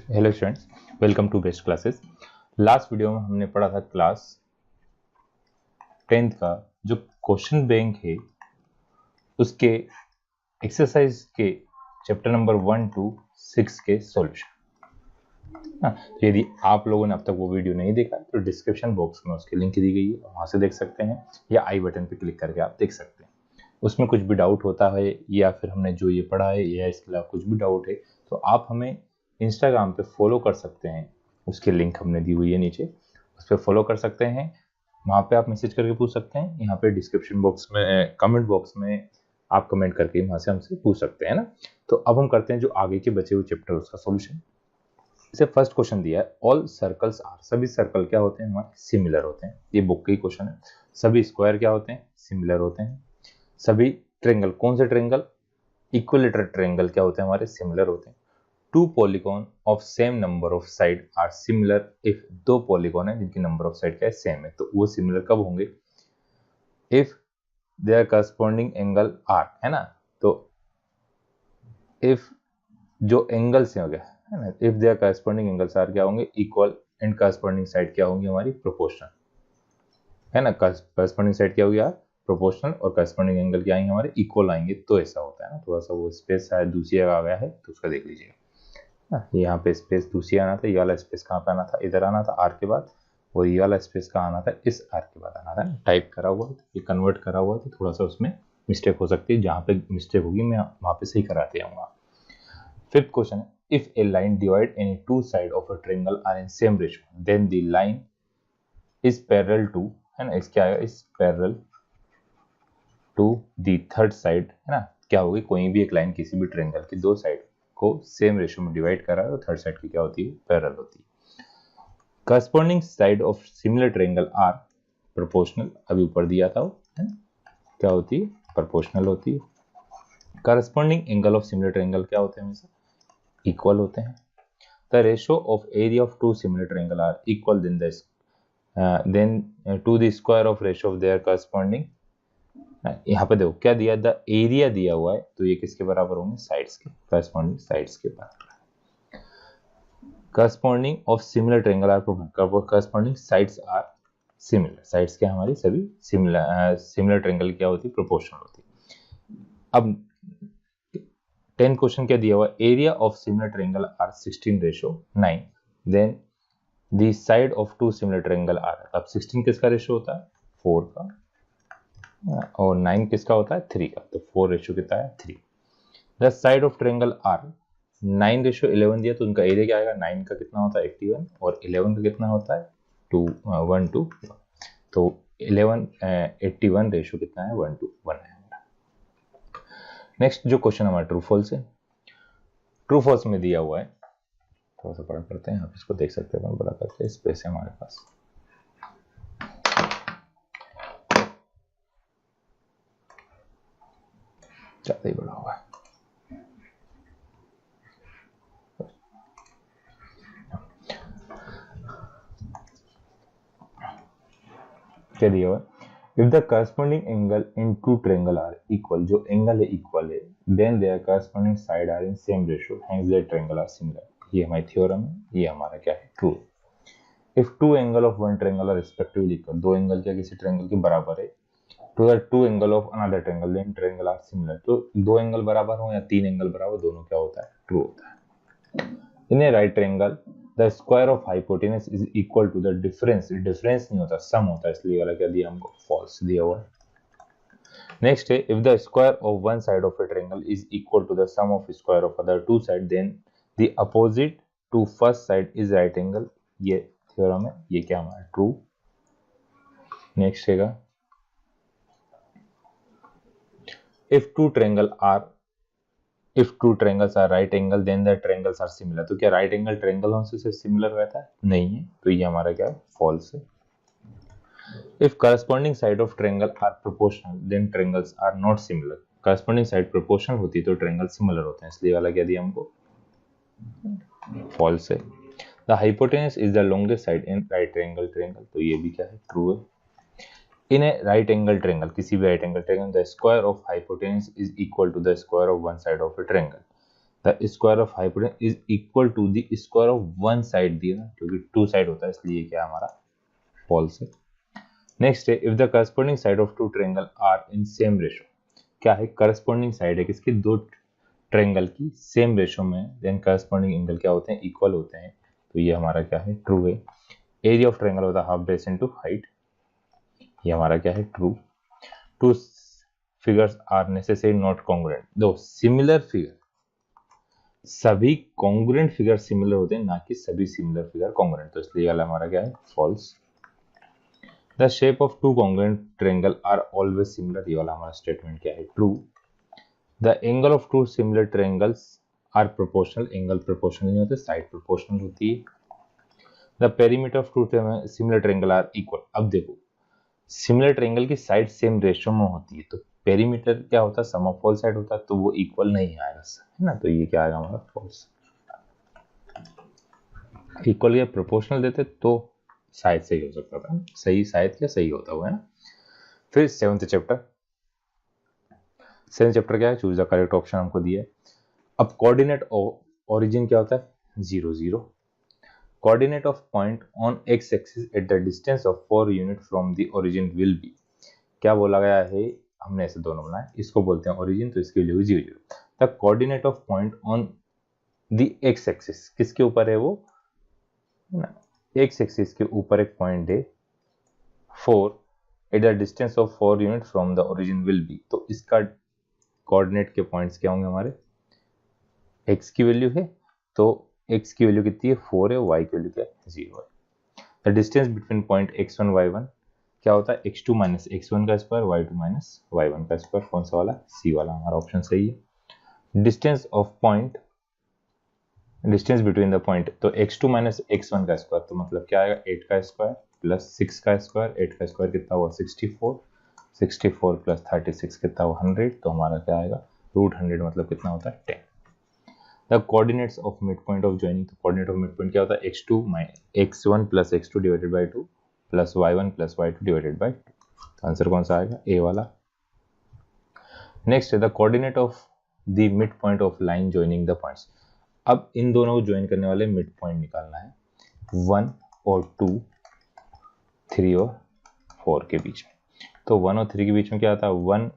Hello students, welcome to best classes. Last video में हमने पढ़ा था क्लास 10th का जो क्वेश्चन बैंक है उसके एक्सरसाइज के चैप्टर नंबर 1 to 6 के सॉल्यूशन। तो यदि आप लोगों ने अब तक वो वीडियो नहीं देखा तो डिस्क्रिप्शन बॉक्स में उसकी लिंक दी गई है, वहां से देख सकते हैं या आई बटन पे क्लिक करके आप देख सकते हैं। उसमें कुछ भी डाउट होता है या फिर हमने जो ये पढ़ा है या इसके अलावा कुछ भी डाउट है तो आप हमें इंस्टाग्राम पे फॉलो कर सकते हैं। उसकी लिंक हमने दी हुई है नीचे, उस पर फॉलो कर सकते हैं। वहाँ पे आप मैसेज करके पूछ सकते हैं। यहाँ पे डिस्क्रिप्शन बॉक्स में कमेंट बॉक्स में आप कमेंट करके वहाँ से हमसे पूछ सकते हैं ना। तो अब हम करते हैं जो आगे के बचे हुए चैप्टर उसका सॉल्यूशन। इसे फर्स्ट क्वेश्चन दिया है, ऑल सर्कल्स आर, सभी सर्कल क्या होते हैं हमारे सिमिलर होते हैं। ये बुक का ही क्वेश्चन है। सभी स्क्वायर क्या होते हैं सिमिलर होते हैं। सभी ट्रेंगल, कौन से ट्रेंगल, इक्विलेटरल ट्रेंगल क्या होते हैं हमारे सिमिलर होते हैं। Two polygon of same number of side are similar if, दो पॉलीगॉन है जिनकी नंबर ऑफ साइड क्या है सेम है, तो वो सिमिलर कब होंगे, if their corresponding angle are, है ना। तो इफ जो एंगल्स हो गया है ना, if their corresponding angles are क्या होंगे इक्वल एंड करस्पॉन्डिंग साइड क्या होंगी हमारी प्रोपोर्शनल, है ना। करस्पॉन्डिंग साइड क्या होगी यार प्रोपोर्शनल, और करस्पॉन्डिंग एंगल क्या आएंगे हमारे इक्वल आएंगे, तो ऐसा होता है ना। थोड़ा सा वो स्पेस शायद दूसरी जगह आ गया है तो उसका देख लीजिएगा। यहाँ पे स्पेस दूसरी आना था, ये वाला स्पेस कहाँ पे आना था, इधर आना था आर के बाद, और ये वाला स्पेस कहाँ आना था इस आर के बाद आना था। टाइप करा हुआ ये कन्वर्ट करा हुआ तो थोड़ा सा उसमें मिस्टेक हो सकती है, जहाँ पे मिस्टेक होगी मैं वहाँ पे सही कराते जाऊंगा। फिफ्थ क्वेश्चन है, if a line divide any two side of a triangle are in same ratio then the line is parallel to, है ना, इसके आएगा is parallel to the third side, है ना। क्या होगी, कोई भी एक लाइन किसी भी ट्रायंगल की दो साइड को सेम रेशियो में डिवाइड कर रहा है तो थर्ड साइड की क्या होती है पैरेलल होती है। Corresponding side of similar triangle are proportional, अभी ऊपर दिया था वो, है ना, क्या होती है प्रोपोर्शनल होती है। Corresponding angle of similar triangle क्या होते हैं हमेशा इक्वल होते हैं। The ratio of area of two similar triangle are equal then to the square of ratio of their corresponding. यहाँ पे देखो क्या दिया, द एरिया दिया हुआ है तो ये किसके बराबर होंगे साइड्स के, करस्पॉन्डिंग साइड्स के बराबर। Corresponding of similar triangle are corresponding sides are similar, sides क्या हमारी सभी सिमिलर, सिमिलर ट्रायंगल क्या होती है प्रोपोर्शनल होती है। अब 10 क्वेश्चन क्या दिया हुआ, area of similar triangle are 16:9, then the side of two similar triangle are, अब 16 किसका रेशियो होता है 4 का, और 9 किसका होता है 3 का, तो 4 रेशियो कितना है 3। The side of triangle are 9:11 दिया तो उनका एरिया क्या आएगा, 9 का कितना होता है 81 और 11 का कितना होता है 1 to 1, तो 11 81 रेशियो कितना है 1 to 1 है। नेक्स्ट जो क्वेश्चन हमारा ट्रू फॉल्स है, ट्रू फॉल्स में दिया हुआ है, थोड़ा सा बड़ा करते हैं, आप इसको देख सकते हैं बड़ा करके, स्पेस है हमारे पास। ज्यादा ही बड़ा हुआ है, क्या दिया हुआ है, if the corresponding angle in two triangle are equal, जो एंगल है इक्वल है, then their corresponding side are in same ratio hence their triangle are similar. ये हमारी थ्योरम है, ये हमारा क्या है true. If two angle of one triangle are respectively equal, दो एंगल क्या किसी ट्रायंगल के बराबर है, to the two angle of another triangle then triangle are similar, तो दो एंगल बराबर हो या तीन एंगल बराबर, दोनों क्या होता है ट्रू होता है। In a right triangle the square of hypotenuse is equal to the difference, difference नहीं होता सम होता है, इसलिए वाला क्या दिया हमको फॉल्स दिया हुआ है। नेक्स्ट है, if the square of one side of a triangle is equal to the sum of square of other two side then the opposite to first side is right angle, ये theorem है, ये क्या हमारा true. Next हैगा, if two triangles are right angle then the triangles are similar, तो क्या right angle triangle से similar रहता है नहीं है, तो ये हमारा क्या है फॉल्स है। if corresponding side of triangle are proportional then triangles are not similar, corresponding side proportional होती है तो ट्रायंगल सिमिलर होते हैं, इसलिए वाला क्या दिया हमको फॉल्स है। the hypotenuse is the longest side in right angle triangle, तो ये भी क्या है ट्रू है। In a right angle triangle, किसी भी right angle triangle, the square of hypotenuse is equal to the square of one side of a triangle, the square of hypotenuse is equal to the square of one side दिया ना, क्योंकि to side होता है इसलिए क्या हमारा false है। Next है if the corresponding side of two triangle are in same ratio, क्या है करस्पॉन्डिंग साइड है किसकी, दो ट्रायंगल की सेम रेशो में, देन करस्पॉन्डिंग एंगल क्या होते हैं, इक्वल होते हैं, तो ये हमारा क्या है ट्रू है। एरिया ऑफ ट्रायंगल होता है हाफ बेस इनटू हाइट, ये हमारा क्या है true. Two figures are necessary not congruent, दो सिमिलर फिगर, सभी कॉन्ग्रुएंट फिगर सिमिलर होते हैं, ना कि सभी सिमिलर फिगर कॉन्ग्रुएंट, तो इसलिए वाला हमारा क्या है false. The shape of two congruent triangle are always similar, ये वाला हमारा स्टेटमेंट क्या है true. The angle of two similar triangles are proportional, angle proportional नहीं होते, साइड प्रोपोर्शनल होती है। The perimeter of two similar triangle are equal, अब देखो सिमिलर ट्रायंगल की साइड सेम रेशियो में होती है, तो पेरीमीटर क्या होता है सम ऑफ ऑल साइड होता है, तो वो इक्वल नहीं आएगा, है ना, तो ये क्या आएगा हमारा फॉल्स। इक्वल या प्रोपोर्शनल देते तो शायद सही हो सकता था, सही शायद क्या सही होता हुआ है ना। फिर सेवंथ चैप्टर क्या है, चूज द करेक्ट ऑप्शन हमको दिया है। अब कोऑर्डिनेट ओरिजिन क्या होता है 0 0, coordinate of point on x axis at the distance of 4 unit from the origin will be, क्या बोला गया है, हमने ऐसे दोनों बनाए, इसको बोलते हैं ओरिजिन, तो इसकी value 0 0। The coordinate of point on the x axis किसके ऊपर है, वो ना एक्स एक्सिस के ऊपर एक पॉइंट है 4 at the distance of 4 unit from the origin will be, तो इसका कोऑर्डिनेट के पॉइंट्स क्या होंगे हमारे, x की वैल्यू है, तो x की वैल्यू कितनी है 4 है, y की वैल्यू क्या है 0 है। The distance between point x1 y1 क्या होता है x2 माइनस x1 का स्क्वायर y2 माइनस y1 का स्क्वायर, कौन सा वाला, सी वाला हमारा ऑप्शन सही है। Distance of point, distance between the point, तो x2 माइनस x1 का स्क्वायर, तो मतलब क्या आएगा 8 का स्क्वायर प्लस 6 का स्क्वायर, 8 का स्क्वायर कितना हुआ 64, 64 प्लस 36 कितना हुआ 100, तो हमारा क्या आएगा रूट 100 मतलब कितना होता है 10। The coordinates of mid point of joining, तो कोऑर्डिनेट ऑफ मिड पॉइंट क्या होता है x2 x1 plus x2 divided by 2 plus y1 plus y2 divided by 2, तो आंसर कौन सा आएगा ए वाला। नेक्स्ट है the coordinate of the mid point of line joining the points, अब इन दोनों को ज्वाइन करने वाले मिड पॉइंट निकालना है 1 और 2 3 और 4 के बीच में, तो 1 और 3 के बीच में क्या आता है 1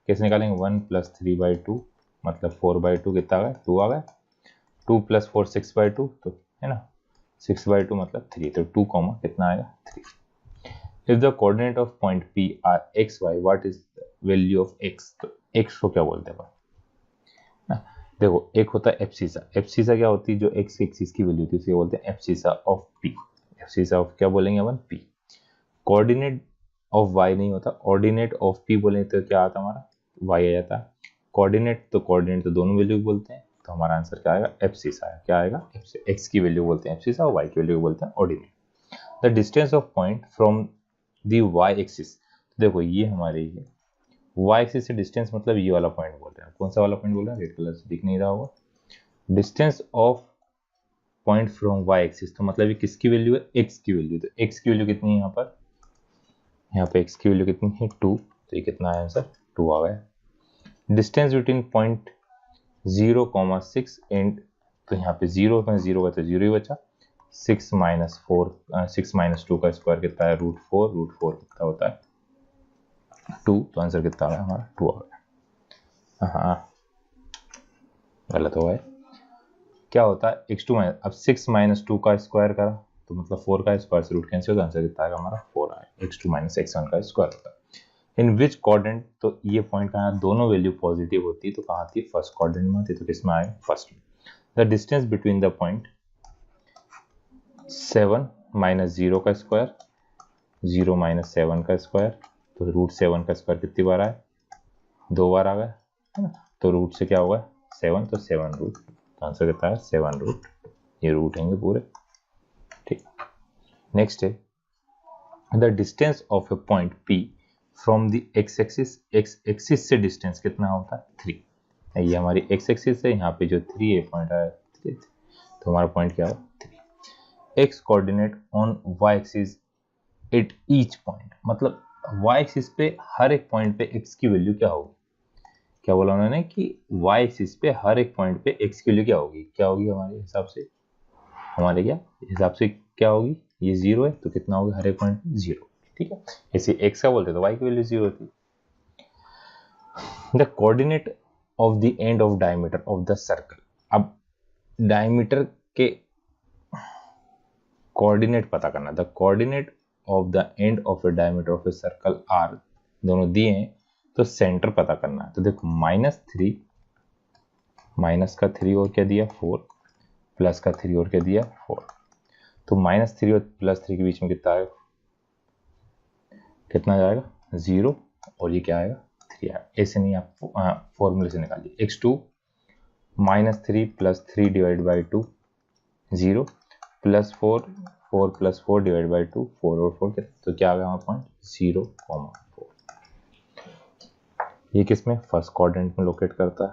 कैसे निकालेंगे 1 प्लस 3/2 मतलब 4/2 कितना आ गया 2 आ गया, 2 प्लस 4 6/2 तो है ना 6/2 मतलब 3, तो 2 कॉमा कितना आएगा 3। If the coordinate of point P are x y what is the value of x, तो x को क्या बोलते हैं ना, देखो एक होता है एब्सिसा, एब्सिसा क्या होती है जो x एक्सिस की वैल्यू होती है उसे बोलते हैं abscissa of P, abscissa of क्या बोलेंगे अपन P। कोऑर्डिनेट ऑफ y नहीं होता, ऑर्डिनेट ऑफ P बोलेंगे तो क्या आता हमारा y आ जाता है, कोऑर्डिनेट तो दोनों वैल्यू बोलते हैं, तो हमारा आंसर क्या आएगा एब्सिसा है, क्या आएगा x की वैल्यू बोलते हैं एब्सिसा और y की वैल्यू बोलते हैं ordinate. The distance of point from the y axis, देखो ये हमारी है y एक्सिस से डिस्टेंस मतलब ये वाला पॉइंट बोल रहे हैं, कौन सा वाला पॉइंट बोल रहे हैं रेड कलर से दिख नहीं रहा होगा, distance of point from y axis, तो मतलब ये किसकी वैल्यू है x की वैल्यू, तो x की वैल्यू कितनी है यहाँ पे x की वैल्यू कितनी है 2, तो ये कितना है आंसर 2 आ गया। डिस्टेंस बिटवीन पॉइंट 0,6 एंड, तो यहाँ पे 0 में 0 का तो 0 ही बचा, 6 माइनस 2 का स्क्वायर कितना है √4, √4 कितना होता है 2, तो आंसर कितना आ गया हमारा 2 आ गया। हाँ गलत हो गया, क्या होता है x2 माइनस, अब 6 माइनस 2 का स्क्वायर करा तो मतलब 4 का स्क्वायर से रूट कैंसिल, तो आंसर कितना आएगा हमारा 4 आएगा, x2 माइनस x1 का स्क्वायर होता है। इन विच कोऑर्डिनेट, तो ये पॉइंट कहाँ दोनों वैल्यू पॉजिटिव होती है, तो कहाँ आती है फर्स्ट कोऑर्डिनेट में आती है, तो किसमें आएगा फर्स्ट में। The distance between the point 7 minus 0 का स्क्वायर 0 माइनस 7 का स्क्वायर, तो √7 का स्क्वायर कितनी बार आया 2 बार आ गया है ना, तो रूट से क्या होगा 7, तो 7 रूट, तो आंसर कितना है 7 रूट, ये रूट होंगे पूरे ठीक। नेक्स्ट है the distance of a point P from the x axis से डिस्टेंस कितना होता है 3, ये हमारी x एक्सिस है, यहाँ पे जो 3 है पॉइंट आया 3, तो हमारा पॉइंट क्या होगा 3। x coordinate on y axis at each point, मतलब y एक्सिस पे हर एक पॉइंट पे x की वैल्यू क्या होगी, क्या बोला उन्होंने कि वाई एक्सिस पे हर एक पॉइंट पे एक्स की वैल्यू क्या होगी हमारे हिसाब से, क्या होगी, ये 0 है तो कितना होगा हर एक पॉइंट पे 0, ठीक है। ऐसे एक्स का बोलते तो वाई की वैल्यू 0 थी। The coordinate of the end of diameter of the circle, अब डायमीटर के कोऑर्डिनेट पता करना, the coordinate of the end of a diameter of a circle are, दोनों दिए हैं तो सेंटर पता करना है। तो देखो -3, माइनस का 3 और क्या दिया 4, प्लस का 3 और क्या दिया 4, तो -3 और +3 के बीच में कितना आएगा, कितना जाएगा 0, और ये क्या आएगा 3 आएगा। ऐसे नहीं आप फॉर्मूले से निकालिए, x2 -3 + 3 divide by 2 0 +4 4 + 4 divide by 2 4 और 4 कितना, तो क्या आ गया हमारा पॉइंट 0, 4। ये किसमें फर्स्ट क्वाड्रेंट में लोकेट करता है।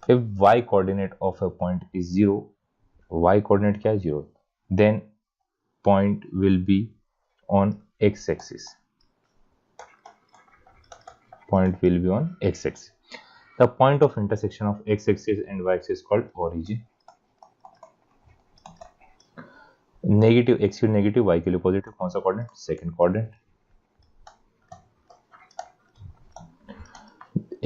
If y coordinate of a point is 0, y coordinate क्या है 0, then point will be on x axis, point will be on x-axis. The point of intersection of x-axis and y-axis is called origin. Negative x के लिए negative, y के लिए positive, कौन सा coordinate, second coordinate.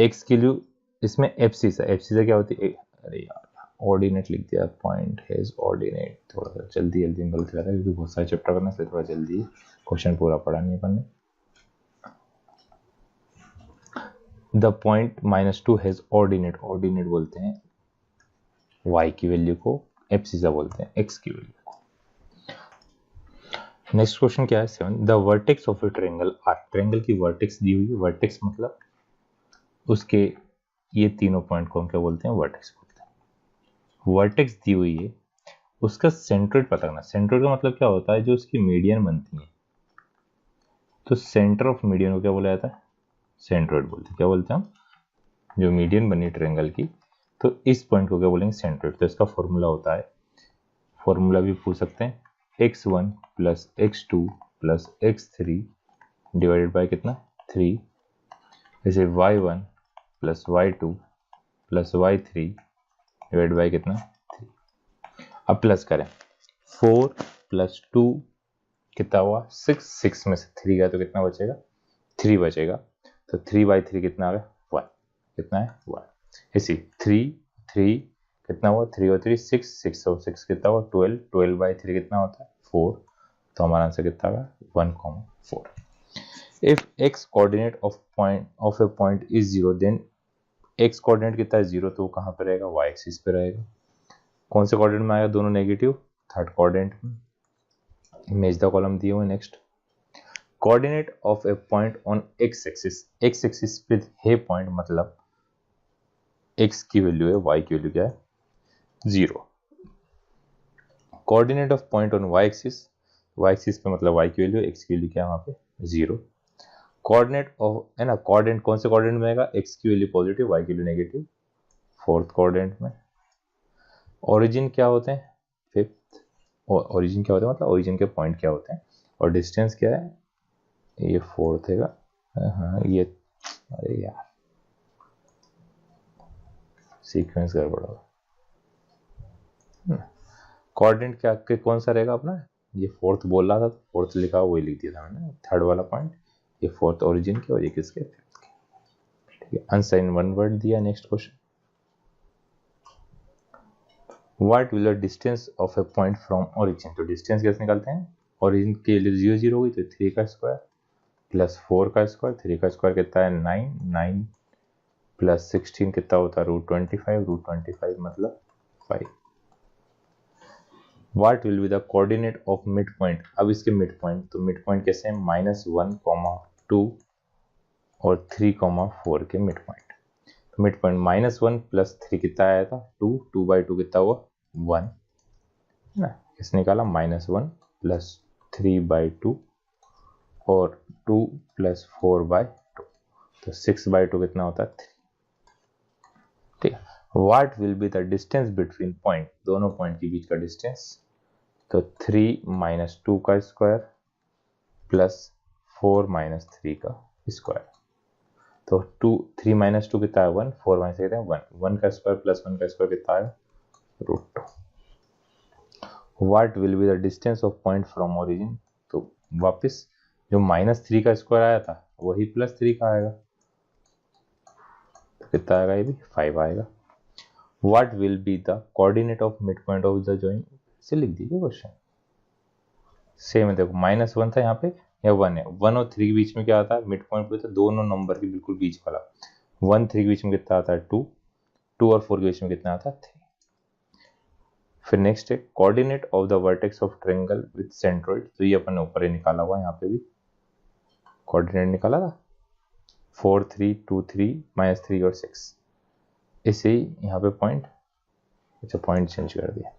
x के लिए इसमें abscissa क्या होती है, अरे यार ऑर्डिनेट लिख दिया, पॉइंट हैज ऑर्डिनेट, थोड़ा सा जल्दी में गलत कर रहा है क्योंकि बहुत सारे चैप्टर करना है, थोड़ा जल्दी क्वेश्चन पूरा पढ़ा नहीं अपन ने। द पॉइंट -2 हैज ऑर्डिनेट बोलते हैं y की वैल्यू को, एब्सिसा बोलते हैं x की वैल्यू को। नेक्स्ट क्वेश्चन क्या है 7, the vertex of a triangle are, triangle की वर्टेक्स दी हुई है, वर्टेक्स मतलब उसके ये तीनों पॉइंट को हम क्या बोलते हैं, वर्टेक्स बोलते हैं। वर्टेक्स दी हुई है, उसका सेंट्रोइड पता करना, सेंट्रोइड का मतलब क्या होता है, जो उसकी मीडियन बनती है, तो सेंटर ऑफ मीडियन को क्या बोला जाता है, सेंट्रोइड बोलते हैं। क्या बोलते हैं हम, जो मीडियन बनी ट्रायंगल की, तो इस पॉइंट को क्या बोलेंगे, सेंट्रोइड। तो इसका फॉर्मूला होता है, फॉर्मूला भी पूछ सकते हैं, x1 + x2 + x3 divided by कितना 3, जैसे y1 + y2 + y3 divided by कितना 3। अब प्लस करें, 4 + 2 कितना हुआ 6, 6 में से 3 गया तो कितना बचेगा 3 बचेगा, तो 3/3 कितना आ गया 1, कितना है 1। इसी 3 3 कितना हुआ 3 और 3 6, 6 और 6 कितना हुआ 12, 12/3 कितना होता है 4, तो हमारा आंसर कितना होगा 1,4। If x coordinate of a point is 0, then x coordinate कितना है 0, तो वो कहाँ पे रहेगा, y एक्सिस पे रहेगा। कौन से कोऑर्डिनेट में आएगा, दोनों नेगेटिव, थर्ड कोऑर्डिनेट में। इमेज द कॉलम दिए हुए। Next, coordinate of a point on x axis पे है पॉइंट, मतलब x की वैल्यू है, y की वैल्यू क्या है 0। Coordinate of point on y axis पे मतलब y की वैल्यू, x की वैल्यू क्या है वहां पे 0। कोऑर्डिनेट ऑफ है ना, कोऑर्डिनेट कौन से कोऑर्डिनेट में आएगा, x की वैल्यू पॉजिटिव, y की वैल्यू नेगेटिव, फोर्थ कोऑर्डिनेट में। ओरिजिन क्या होते हैं, फिफ्थ। और ओरिजिन क्या होता है, मतलब ओरिजिन के पॉइंट क्या होते हैं, और डिस्टेंस क्या है, ये फोर्थ है। हाँ ये, अरे यार सीक्वेंस गड़बड़ होगा। कोऑर्डिनेट क्या के कौन सा रहेगा अपना, ये फोर्थ बोल रहा था, फोर्थ लिखा वही लिख दिया था मैंने, थर्ड वाला पॉइंट, ये फोर्थ ओरिजिन के और ये किसके, फिफ्थ के, ठीक है। अनसाइन वन वर्ड दिया। Next question, what will the distance of a point from origin, तो डिस्टेंस कैसे निकालते हैं, ओरिजिन के लिए 0 0 होगी तो 3 का स्क्वायर प्लस 4 का स्क्वायर, 3 का स्क्वायर कितना है 9, 9 प्लस 16 कितना होता है √25, √25 मतलब 5। What will be the coordinate of midpoint, अब इसके मिड पॉइंट, तो मिड पॉइंट कैसे है -1, 2 और 3, 4 के मिड पॉइंट। तो मिड पॉइंट -1 + 3 कितना आया था 2, 2/2 कितना हुआ 1 ना, किसने निकाला -1 + 3/2 और 2 + 4/2, तो 6/2 कितना होता है 3, ठीक है। What will be the distance between point, दोनों पॉइंट के बीच का डिस्टेंस, तो 3 - 2 का स्क्वायर प्लस 4 - 3 का स्क्वायर, तो 3 माइनस 2 कितना है 1, 4 माइनस कितना है 1, 1 का स्क्वायर प्लस 1 का स्क्वायर कितना है √2। What will be the distance of point from origin, तो वापस जो -3 का स्क्वायर आया था वही +3 का आएगा, तो कितना आएगा ये भी 5 आएगा। What will be the coordinate of mid point of the joint, से लिख दीजिए क्वेश्चन। सेम है, देखो -1 था यहाँ पे या 1 है, 1 और 3 के बीच में क्या आता है मिड पॉइंट पे, तो दोनों नंबर के बिल्कुल बीच वाला। 1 3 के बीच में कितना आता है 2, 2 और 4 के बीच में कितना आता है 3। फिर नेक्स्ट है coordinate of the vertex of triangle with centroid, तो ये अपन ने ऊपर ही निकाला हुआ, यहाँ पे भी कोऑर्डिनेट निकाला था 4 3 2 3 -3 और 6। इसे ही यहाँ पे पॉइंट, अच्छा पॉइंट चेंज कर दिया,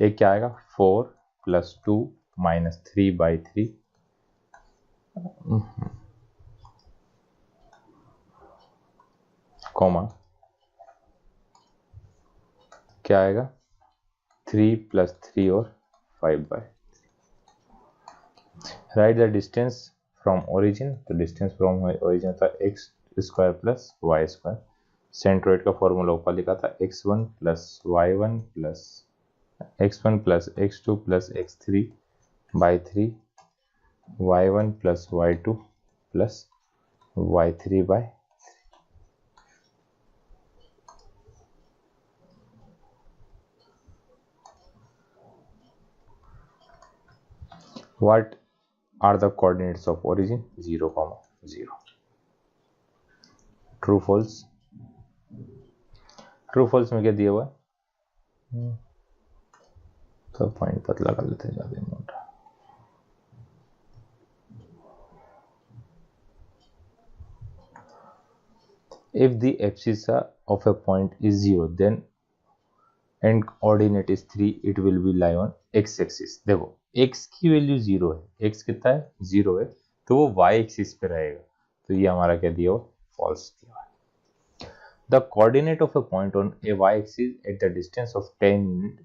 एक क्या आएगा 4 + 2 -3/3 कॉमा क्या आएगा 3 + 3 और 5/3। Right the distance from origin, तो डिस्टेंस फ्रॉम ओरिजिन था x² + y²। सेंट्रोइड का फॉर्मूला ऊपर लिखा था x1 + y1 + x1 + x2 + x3/3 y1 + y2 + y3/3। What are the coordinates of origin? 0, 0. True, false. True, false में क्या दिया हुआ है, तो पॉइंट पतला कर लेते हैं ज्यादा मोटा। If the abscissa of a point is 0, then and coordinate is 3, it will be lie on x axis। देखो x की वैल्यू 0 है, x कितना है 0 है, तो वो y एक्सिस पे रहेगा, तो ये हमारा क्या दिया हुआ फॉल्स दिया हुआ है। The coordinate of a point on a y axis at the distance of 10 unit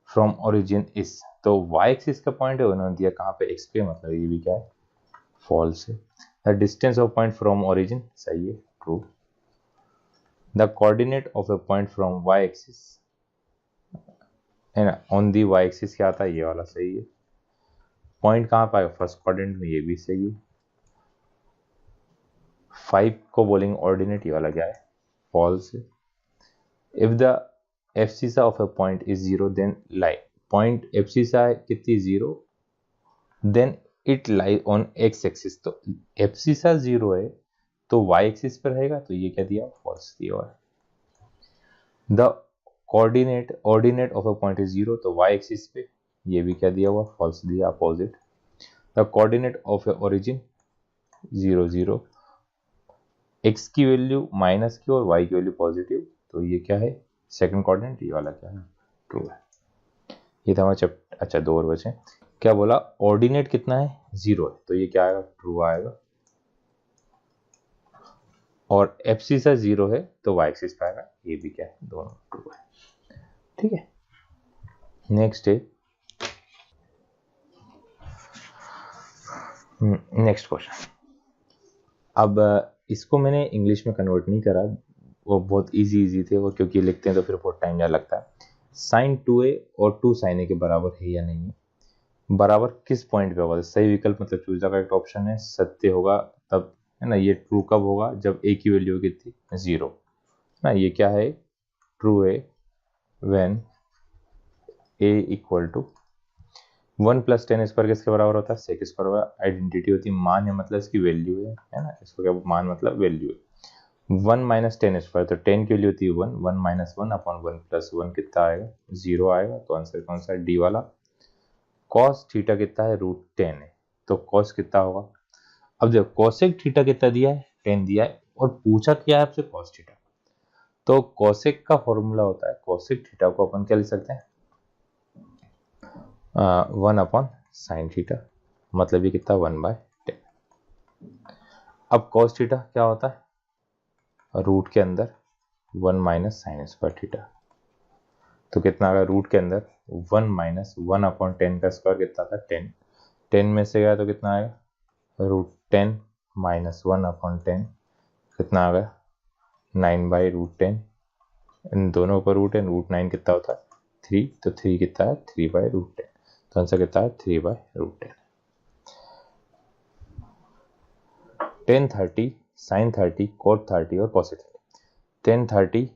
from origin is, तो y axis का पॉइंट है उन्होंने दिया कहाँ पे x पे, मतलब ये भी क्या है फॉल्स है। The distance of point from origin सही है true. The coordinate of a point from y axis है ना, ऑन दी y axis क्या आता है ये वाला सही है। पॉइंट कहाँ पाएगा फर्स्ट क्वाड्रेंट में, ये भी सही है। 5 को बोलेंगे ऑर्डिनेट, ये वाला क्या है फॉल्स है। If the abscissa of a point is 0 then lie, point abscissa है कितनी 0, then it lie on x axis, तो एब्सिसा 0 है तो y एक्सिस पर रहेगा, तो ये क्या दिया फॉल्स दिया हुआ है। The ordinate of a point is 0, तो y एक्सिस पे, ये भी क्या दिया हुआ फॉल्स दिया opposite. The coordinate of A origin 0 0, x की वैल्यू माइनस की और y की वैल्यू पॉजिटिव, तो ये क्या है सेकंड कोऑर्डिनेट, ये वाला क्या है ट्रू है। ये था हमारा चैप्टर। अच्छा 2 और बचे, क्या बोला ऑर्डिनेट कितना है 0 है, तो ये क्या आएगा ट्रू आएगा, और एब्सिसा 0 है तो y एक्सिस पे आएगा, ये भी क्या है दोनों ट्रू है। ठीक है, नेक्स्ट है नेक्स्ट क्वेश्चन। अब इसको मैंने इंग्लिश में कन्वर्ट नहीं करा, वो बहुत इजी थे वो, क्योंकि लिखते हैं तो फिर बहुत टाइम ज़्यादा लगता है। sin 2a और 2 sin a के बराबर है या नहीं है, बराबर किस पॉइंट पे होगा, सही विकल्प मतलब चूज द करेक्ट ऑप्शन है, सत्य होगा तब है ना। ये ट्रू कब होगा जब a की वैल्यू कितनी 0 ना, ये क्या है ट्रू है व्हेन a = 1 + 10 स्क्वायर किसके बराबर होता है सेक स्क्वायर। आइडेंटिटी होती है, मान है मतलब इसकी वैल्यू है ना, इसको क्या मान मतलब वैल्यू है। 1 - 10 स्क्वायर, तो 10 की वैल्यू होती है 1, 1 - 1/1 + 1 कितना आएगा 0 आएगा, तो आंसर कौन सा है डी वाला। कॉस थीटा कितना है √10 है, तो कॉस कितना होगा, अब देखो कोसेक थीटा कितना दिया है 10 दिया है, और पूछा क्या है आपसे कॉस थीटा, तो कोसेक का फॉर्मूला होता है, कोसेक थीटा को अपन क्या लिख सकते हैं 1/sin थीटा, मतलब ये कितना 1/10। अब cos थीटा क्या होता है रूट के अंदर 1 - sin स्क्वायर थीटा, तो कितना आएगा रूट के अंदर 1 - 1/10 का स्क्वायर कितना था 10, 10 में से गया तो कितना आएगा √10 - 1/10, कितना आ गया 9/√10, इन दोनों पर रूट है, √9 कितना होता है 3, तो 3 कितना है 3/√10, तो आंसर कितना है 3/√10। 10 30 sin 30 cot 30 और cos 30।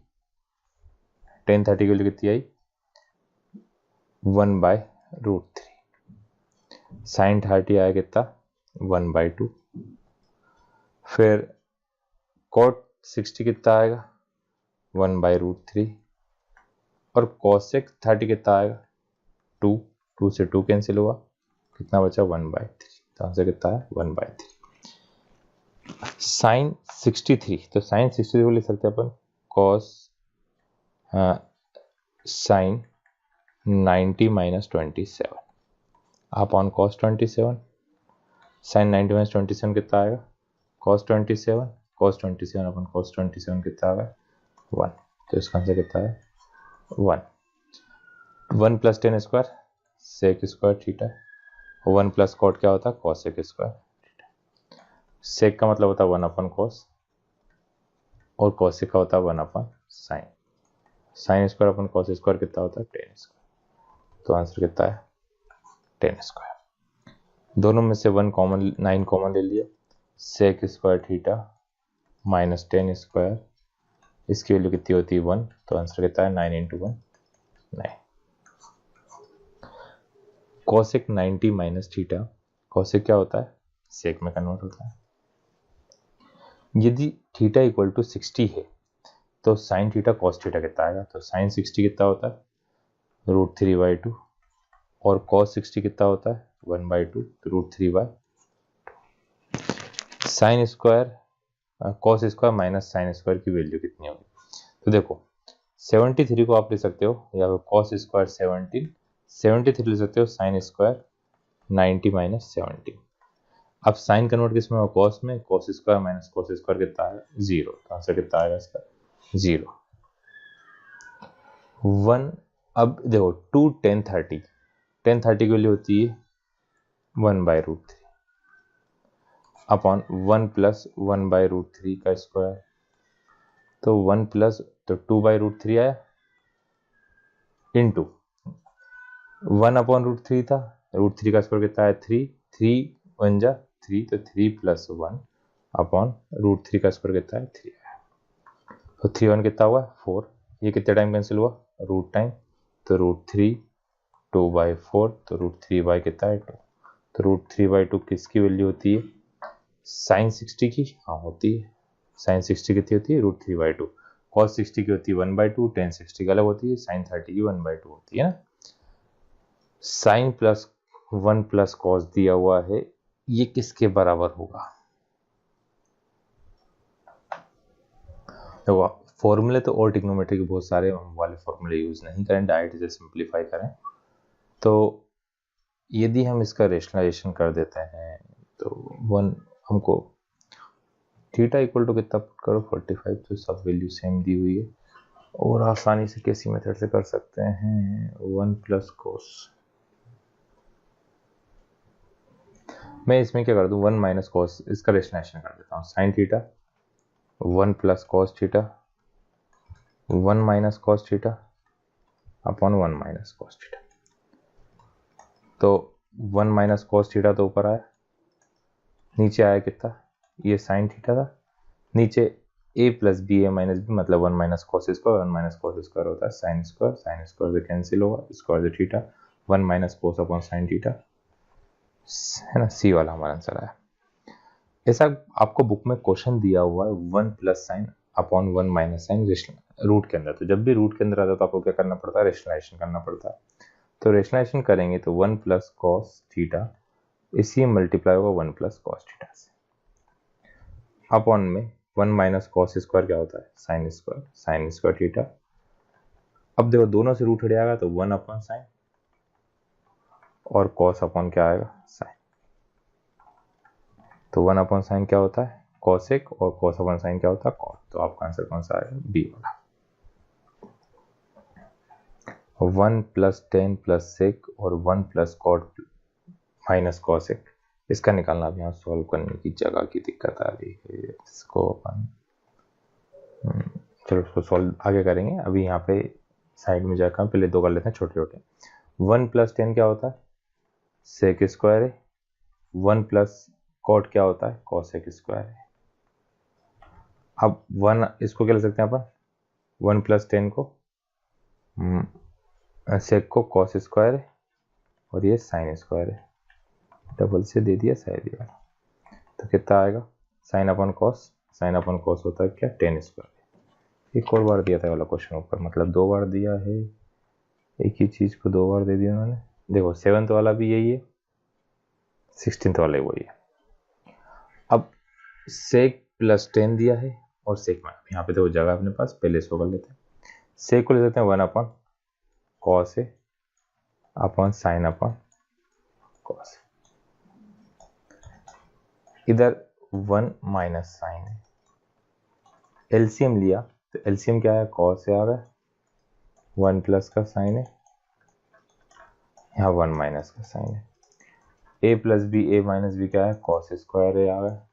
10 30 की वैल्यू कितनी आई 1/√3, sin 30 आया कितना 1/2, फिर cot 60 कितना आएगा 1/√3 और cosec 30 कितना आएगा 2 से 2 कैंसिल हुआ, कितना बचा 1/3, तो आंसर कितना है 1/3। साइन 63, तो साइन 63 को लिख सकते हैं अपन cos sine 90 - 27 upon cos 27, sine 90 - 27 कितना आएगा cos 27 अपॉन cos 27 कितना आएगा 1, तो इसका आंसर कितना है 1। 1 + tan square sec square theta, 1 + cot क्या होता है cosec स्क्वायर थीटा, sec का मतलब होता है 1/cos और cosec का होता है 1/sin, sin square upon cos square कितना होता है tan स्क्वायर, तो आंसर कितना है tan स्क्वायर। दोनों में से 9 कॉमन ले लिया, sec square theta minus tan square, इसकी वैल्यू कितनी होती है 1, तो आंसर कितना है 9 × 1 9। cosec 90 - थीटा, cosec क्या होता है sec में कन्वर्ट होता है। यदि थीटा इक्वल टू 60 है तो साइन थीटा cos थीटा कितना आएगा, तो साइन 60 कितना होता है √3/2 और cos 60 कितना होता है 1/2, तो √3/2। Sine square cos square minus sine square की वैल्यू कितनी होगी, तो देखो 73 को आप ले सकते हो या फिर cos स्क्वायर 73 ले सकते हो, साइन स्क्वायर 90 - 17। अब साइन कन्वर्ट किस में हो cos में, cos square minus cos square कितना है 0, तो आंसर कितना आएगा इसका 0। 1 अब देखो 2 10 30 की वैल्यू होती है 1/√3 अपॉन 1 + 1/√3 का स्क्वायर, तो 1 प्लस तो 2/√3 आया इंटू 1/√3 था, √3 का स्क्वायर कितना है 3 1 जा 3, तो 3 + 1 अपॉन √3 का स्क्वायर कितना है 3 आया, तो 3 1 कितना हुआ 4, ये कितने टाइम कैंसिल हुआ रूट टाइम, तो √3 2/4, तो √3/ कितना है 2, तो √3/2 किसकी वैल्यू होती है साइन 60 की, हाँ होती है, साइन 60 कितनी होती है √3/2, cos 60 की होती है 1/2, tan 60 की अलग होती है, साइन 30 की 1/2 होती है ना। साइन प्लस 1 + cos दिया हुआ है, ये किसके बराबर होगा, देखो फॉर्मूले तो और ट्रिग्नोमेट्री के बहुत सारे वाले फॉर्मूले यूज नहीं करें, डायरेक्ट इसे सिंप्लीफाई करें, तो यदि हम इसका रेशनलाइजेशन कर देते हैं तो 1 हमको थीटा इक्वल टू कितना पुट करो 45, तो सब वैल्यू सेम दी हुई है और आसानी से किसी मेथड से कर सकते हैं 1 + cos, मैं इसमें क्या कर दूं 1 - cos, इसका रेशनलाइजेशन कर देता हूँ sine theta 1 + cos theta 1 - cos theta upon 1 - cos theta, तो 1 - cos थीटा तो ऊपर आया, नीचे आया कितना ये साइन थीटा था, नीचे a + b a - b मतलब 1 - cos स्क्वायर 1 - cos स्क्वायर होता है साइन स्क्वायर से कैंसिल होगा, स्क्वायर से theta 1 - cos upon sine theta है ना, सी वाला हमारा आंसर आया। ऐसा आपको बुक में क्वेश्चन दिया हुआ है 1 + sin अपॉन 1 - sin रूट के अंदर, तो जब भी रूट के अंदर आता है तो आपको क्या करना पड़ता है रेशनलाइजेशन करना पड़ता है, तो रेशनलाइजेशन करेंगे तो 1 + cos थीटा इसी मल्टीप्लाई होगा 1 + cos थीटा से अपॉन में 1 - cos स्क्वायर क्या होता है साइन स्क्वायर थीटा, अब देखो दोनों से रूट हट जाएगा तो 1/sin और cos अपॉन क्या आएगा साइन, तो 1/sin क्या होता है cosec और cos/sin क्या होता है cos, तो आपका आंसर कौन सा आएगा बी वाला। 1 + tan + sec और 1 + cot - cosec, इसका निकालना अब यहाँ सॉल्व करने की जगह की दिक्कत आ रही है, इसको अपन चलो उसको सॉल्व आगे करेंगे, अभी यहाँ पे साइड में जाकर पहले दो कर लेते हैं छोटे छोटे। 1 + 10 क्या होता है? सेक स्क्वायर है। 1 प्लस कॉट क्या होता है? कॉसेक स्क्वायर है। अब 1 इसको क्या ले सकते हैं अपन? 1 + 10 को सेक को कॉस स्क्वायर है और ये साइन स्क्वायर है, डबल से दे दिया साइड दिया, तो कितना आएगा? साइन अपन कॉस, साइन अपन कॉस होता है क्या? 10 स्क्वायर। एक और बार दिया था वाला क्वेश्चन ऊपर, मतलब 2 बार दिया है, एक ही चीज को 2 बार दे दिया उन्होंने। देखो 7th वाला भी यही है, 16th वाला वही है। अब सेक + 10 दिया है और सेक में यहाँ पे देखो जगह अपने पास, पहले इसको कर लेते हैं। सेक को ले लेते हैं 1 अपन कॉस है अपन साइन अपन कॉस, इधर 1 माइनस साइन है। एलसीएम लिया तो एलसीएम क्या है? कॉस है आ गया, 1 प्लस का साइन है, यहाँ 1 माइनस का साइन है। ए प्लस बी, ए माइनस बी क्या है? कॉस स्क्वायर है आ गया,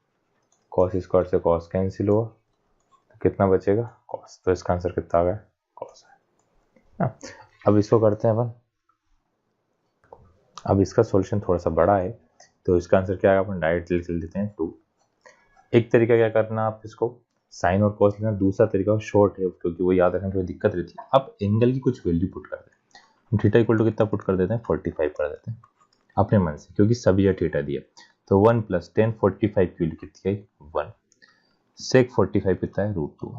कॉस स्क्वायर से कॉस कैंसिल हुआ तो कितना बचेगा? कॉस। तो इसका आंसर कितना आ गया? कॉस है। अब इसको करते हैं अपन, अब इसका सॉल्यूशन थोड़ा सा बड़ा है तो इसका आंसर क्या आएगा? अपन डायरेक्ट लिख लेते हैं 2। एक तरीका क्या करना, आप इसको साइन और कॉस लेना, दूसरा तरीका शॉर्ट है क्योंकि वो याद रखने में थोड़ी दिक्कत रहती है। अब एंगल की कुछ वैल्यू पुट कर दें, हम थीटा इक्वल टू कितना पुट कर देते हैं? 45 कर देते हैं अपने मन से, क्योंकि सभी थीटा दिया। तो 1 + 10 45 की वैल्यू कितनी है? 1। सेक 45 कितना है? √2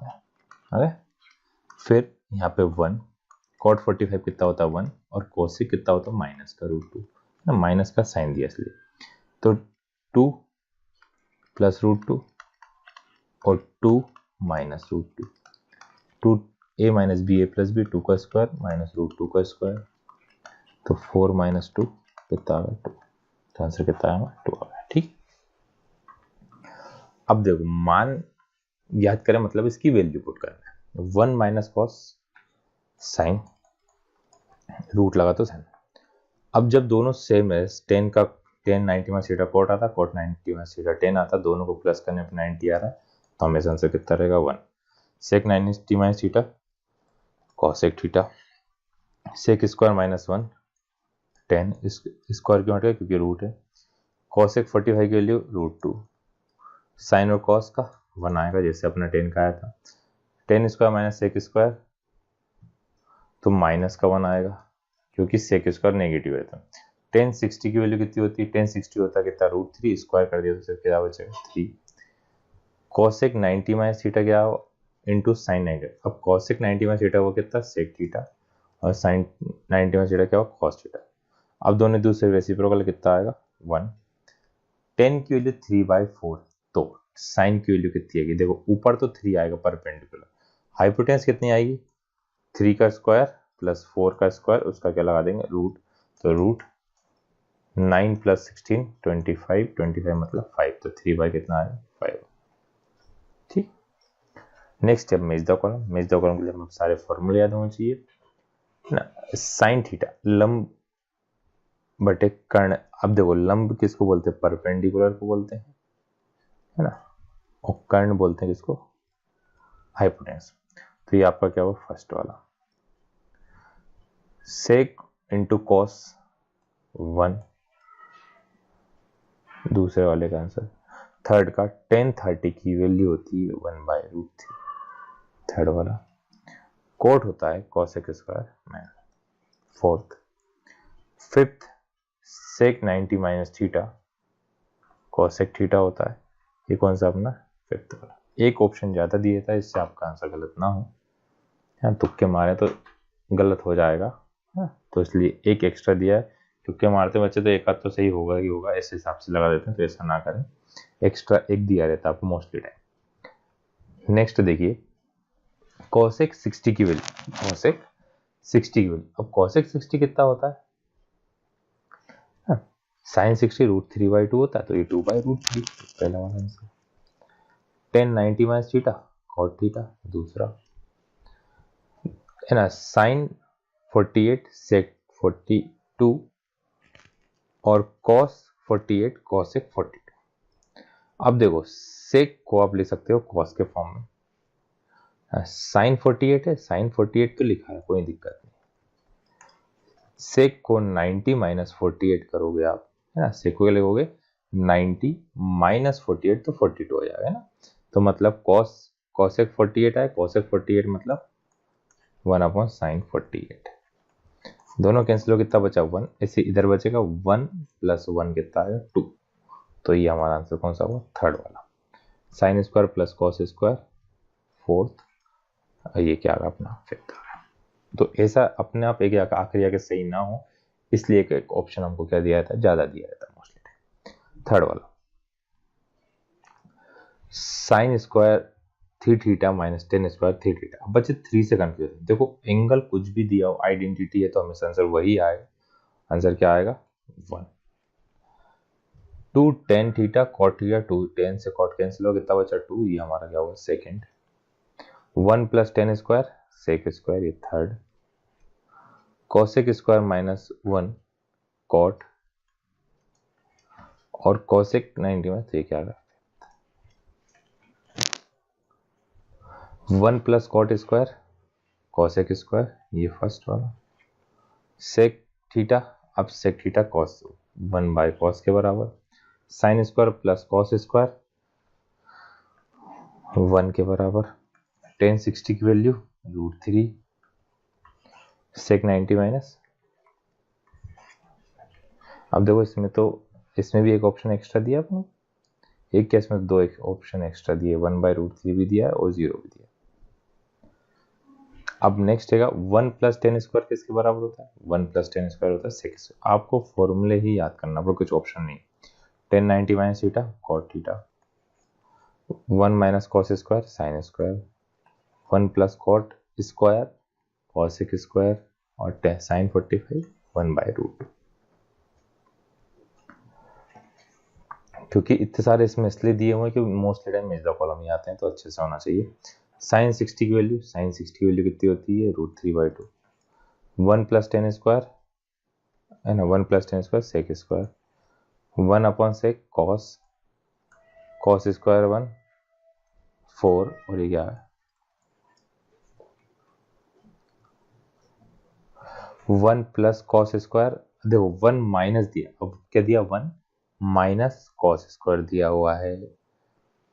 है। फिर यहाँ पे 1, कॉट 45 कितना होता है? 1, और कोसेक कितना होता है? माइनस का √2 ना, माइनस का साइन दिया इसलिए। तो 2 + √2 और 2 minus √2, 2 a minus b, a plus b, 2 का स्क्वायर माइनस √2 का स्क्वायर, तो 4 - 2 कितना आ गया? 2। तो आंसर कितना आएगा? 2 आ गया। ठीक, अब देखो मान याद करें, मतलब इसकी वैल्यू पुट करना है। 1 माइनस कॉस साइन, रूट लगा तो साइन। अब जब दोनों सेम है, 10 का 10 90 माइनस थीटा कॉट आता, कॉट 90 माइनस थीटा 10 आता, दोनों को प्लस करने पर 90 आ रहा है, तो हमेशा आंसर कितना रहेगा? 1। Sec 90 minus theta cosec theta, sec square -1 10 square क्यों हट गया? क्योंकि रूट है। कॉसेक 45 की वैल्यू √2, साइन और कॉस का 1 आएगा जैसे अपना 10 का आया था। 10 स्क्वायर माइनस सेक स्क्वायर, तो माइनस का 1 आएगा क्योंकि सेक स्क्वायर नेगेटिव है। तो 10 60 की वैल्यू कितनी होती है? 10 60 होता है कितना? √3, स्क्वायर कर दिया तो सिर्फ क्या बचेगा? 3। कॉसेक 90 माइनस थीटा क्या इंटू साइन 90। अब कॉसेक 90 माइनस थीटा वो कितना? सेक थीटा, और साइन 90 माइनस थीटा क्या हुआ? Cos theta. अब दोनों दूसरे रेसिप्रोकल कितना आएगा? 1। 10 की वैल्यू 3/4, तो साइन की वैल्यू कितनी आएगी? देखो ऊपर तो 3 आएगा परपेंडिकुलर, हाइपोटेन्यूस कितनी आएगी? 3 का स्क्वायर प्लस 4 का स्क्वायर, उसका क्या लगा देंगे? रूट। तो रूट 9 + 16 25, 25 मतलब 5, तो 3 कितना आएगा? 5। ठीक, नेक्स्ट स्टेप मेज द कॉलम। मेज द कॉलम के लिए हमें सारे फॉर्मूले याद होने चाहिए ना। साइन थीटा लंब बटे कर्ण। अब देखो लंब किसको बोलते हैं? परपेंडिकुलर को बोलते हैं, है ना, और कर्ण बोलते हैं किसको? हाइपोटेन्यूस। तो ये आपका क्या हुआ? फर्स्ट वाला। सेक इंटू कॉस 1, दूसरे वाले का आंसर। थर्ड का tan 30 की वैल्यू होती है 1/√3, थर्ड वाला। कोट होता है कॉसेक स्क्वायर में, फोर्थ। फिफ्थ सेक 90 माइनस थीटा कॉसेक थीटा होता है, ये कौन सा अपना? फिफ्थ वाला। एक ऑप्शन ज्यादा दिया था, इससे आपका आंसर गलत ना हो, हाँ तुक्के मारे तो गलत हो जाएगा, हाँ तो इसलिए एक एक्स्ट्रा दिया है। तुक्के मारते बच्चे तो एक आध तो सही होगा ही होगा, इस हिसाब से लगा देते हैं, तो ऐसा ना करें, एक्स्ट्रा एक दिया रहता है आपको मोस्टली टाइम। नेक्स्ट देखिए कॉसेक 60 की वैल्यू, कॉसेक 60 की वैल्यू। अब कॉसेक 60 कितना होता है? साइन 60 √3/2 होता है, तो ये 2/√3 पहला वाला answer. 10 90 minus theta cot theta दूसरा, है ना। साइन 48 सेक 42 और कॉस 48 कॉसेक 42। अब देखो सेक को आप ले सकते हो कॉस के फॉर्म में, साइन 48 है, साइन 48 तो लिखा है, कोई दिक्कत नहीं। सेक को 90 माइनस 48 करोगे आप, है ना, सेक को लिखोगे 90 माइनस 48 तो 42 हो जाएगा, है ना। तो मतलब कॉसेक 48 आए, कॉसेक 48 मतलब 1 अपॉन साइन 48। दोनों कैंसिल हो, कितना बचा 1, ऐसे इधर बचेगा 1 प्लस 1 कितना आएगा 2। तो ये हमारा आंसर कौन सा हुआ, थर्ड वाला। Sign square plus cos square fourth, ये क्या आ गया अपना फिफ्थ आ गया। तो ऐसा अपने आप एक आखिरी आके सही ना हो, इसलिए एक ऑप्शन हमको क्या दिया था, ज्यादा दिया था मोस्टली, थर्ड वाला। Sine square three theta minus ten square three theta. अब बच्चे 3 से कंफ्यूज है। देखो एंगल कुछ भी दिया हो, आइडेंटिटी है, तो हमेशा आंसर वही आएगा। आंसर क्या आएगा 1। 2 tan theta cot theta, 2 tan से कॉट कैंसिल हो, कितना बचा 2, ये हमारा क्या हुआ second. 1 plus tan square sec square, ये third. Cosec square minus 1 cot, और कॉसेक 90 में तो क्या आ रहा, 1 plus cot square cosec square, ये फर्स्ट वाला। सेक थीटा, अब sec theta cos 1 by cos के बराबर। Sine square plus cos square 1 के बराबर। टेन 60 की वैल्यू √3 सेक 90 माइनस। अब देखो इसमें भी एक ऑप्शन एक्स्ट्रा दिया आपने, एक केस में 2 एक ऑप्शन एक्स्ट्रा दिए, 1 बाय √3 भी दिया है और 0 भी दिया। अब नेक्स्ट है 1 प्लस टेन स्क्वायर किसके बराबर होता है, 1 प्लस टेन स्क्वायर होता है 6। आपको फॉर्मूले ही याद करना पड़ेगा, कुछ ऑप्शन नहीं। Tan 90 minus theta cot theta, 1 minus cos square sine square, 1 plus cot square cosec square, और साइन 45 1 बाय √2। क्योंकि इतने सारे इसमें इसलिए दिए हुए हैं कि मोस्टली टाइम मेजर कॉलम ही आते हैं, तो अच्छे से होना चाहिए। साइन 60 की वैल्यू, साइन 60 की वैल्यू कितनी होती है √3/2। 1 प्लस टेन स्क्वायर है ना, 1 plus tan square sec square, 1 upon sec cos square 1 4, और ये क्या है 1 प्लस कॉस स्क्वायर। देखो 1 माइनस दिया, अब क्या दिया 1 माइनस कॉस स्क्वायर दिया हुआ है,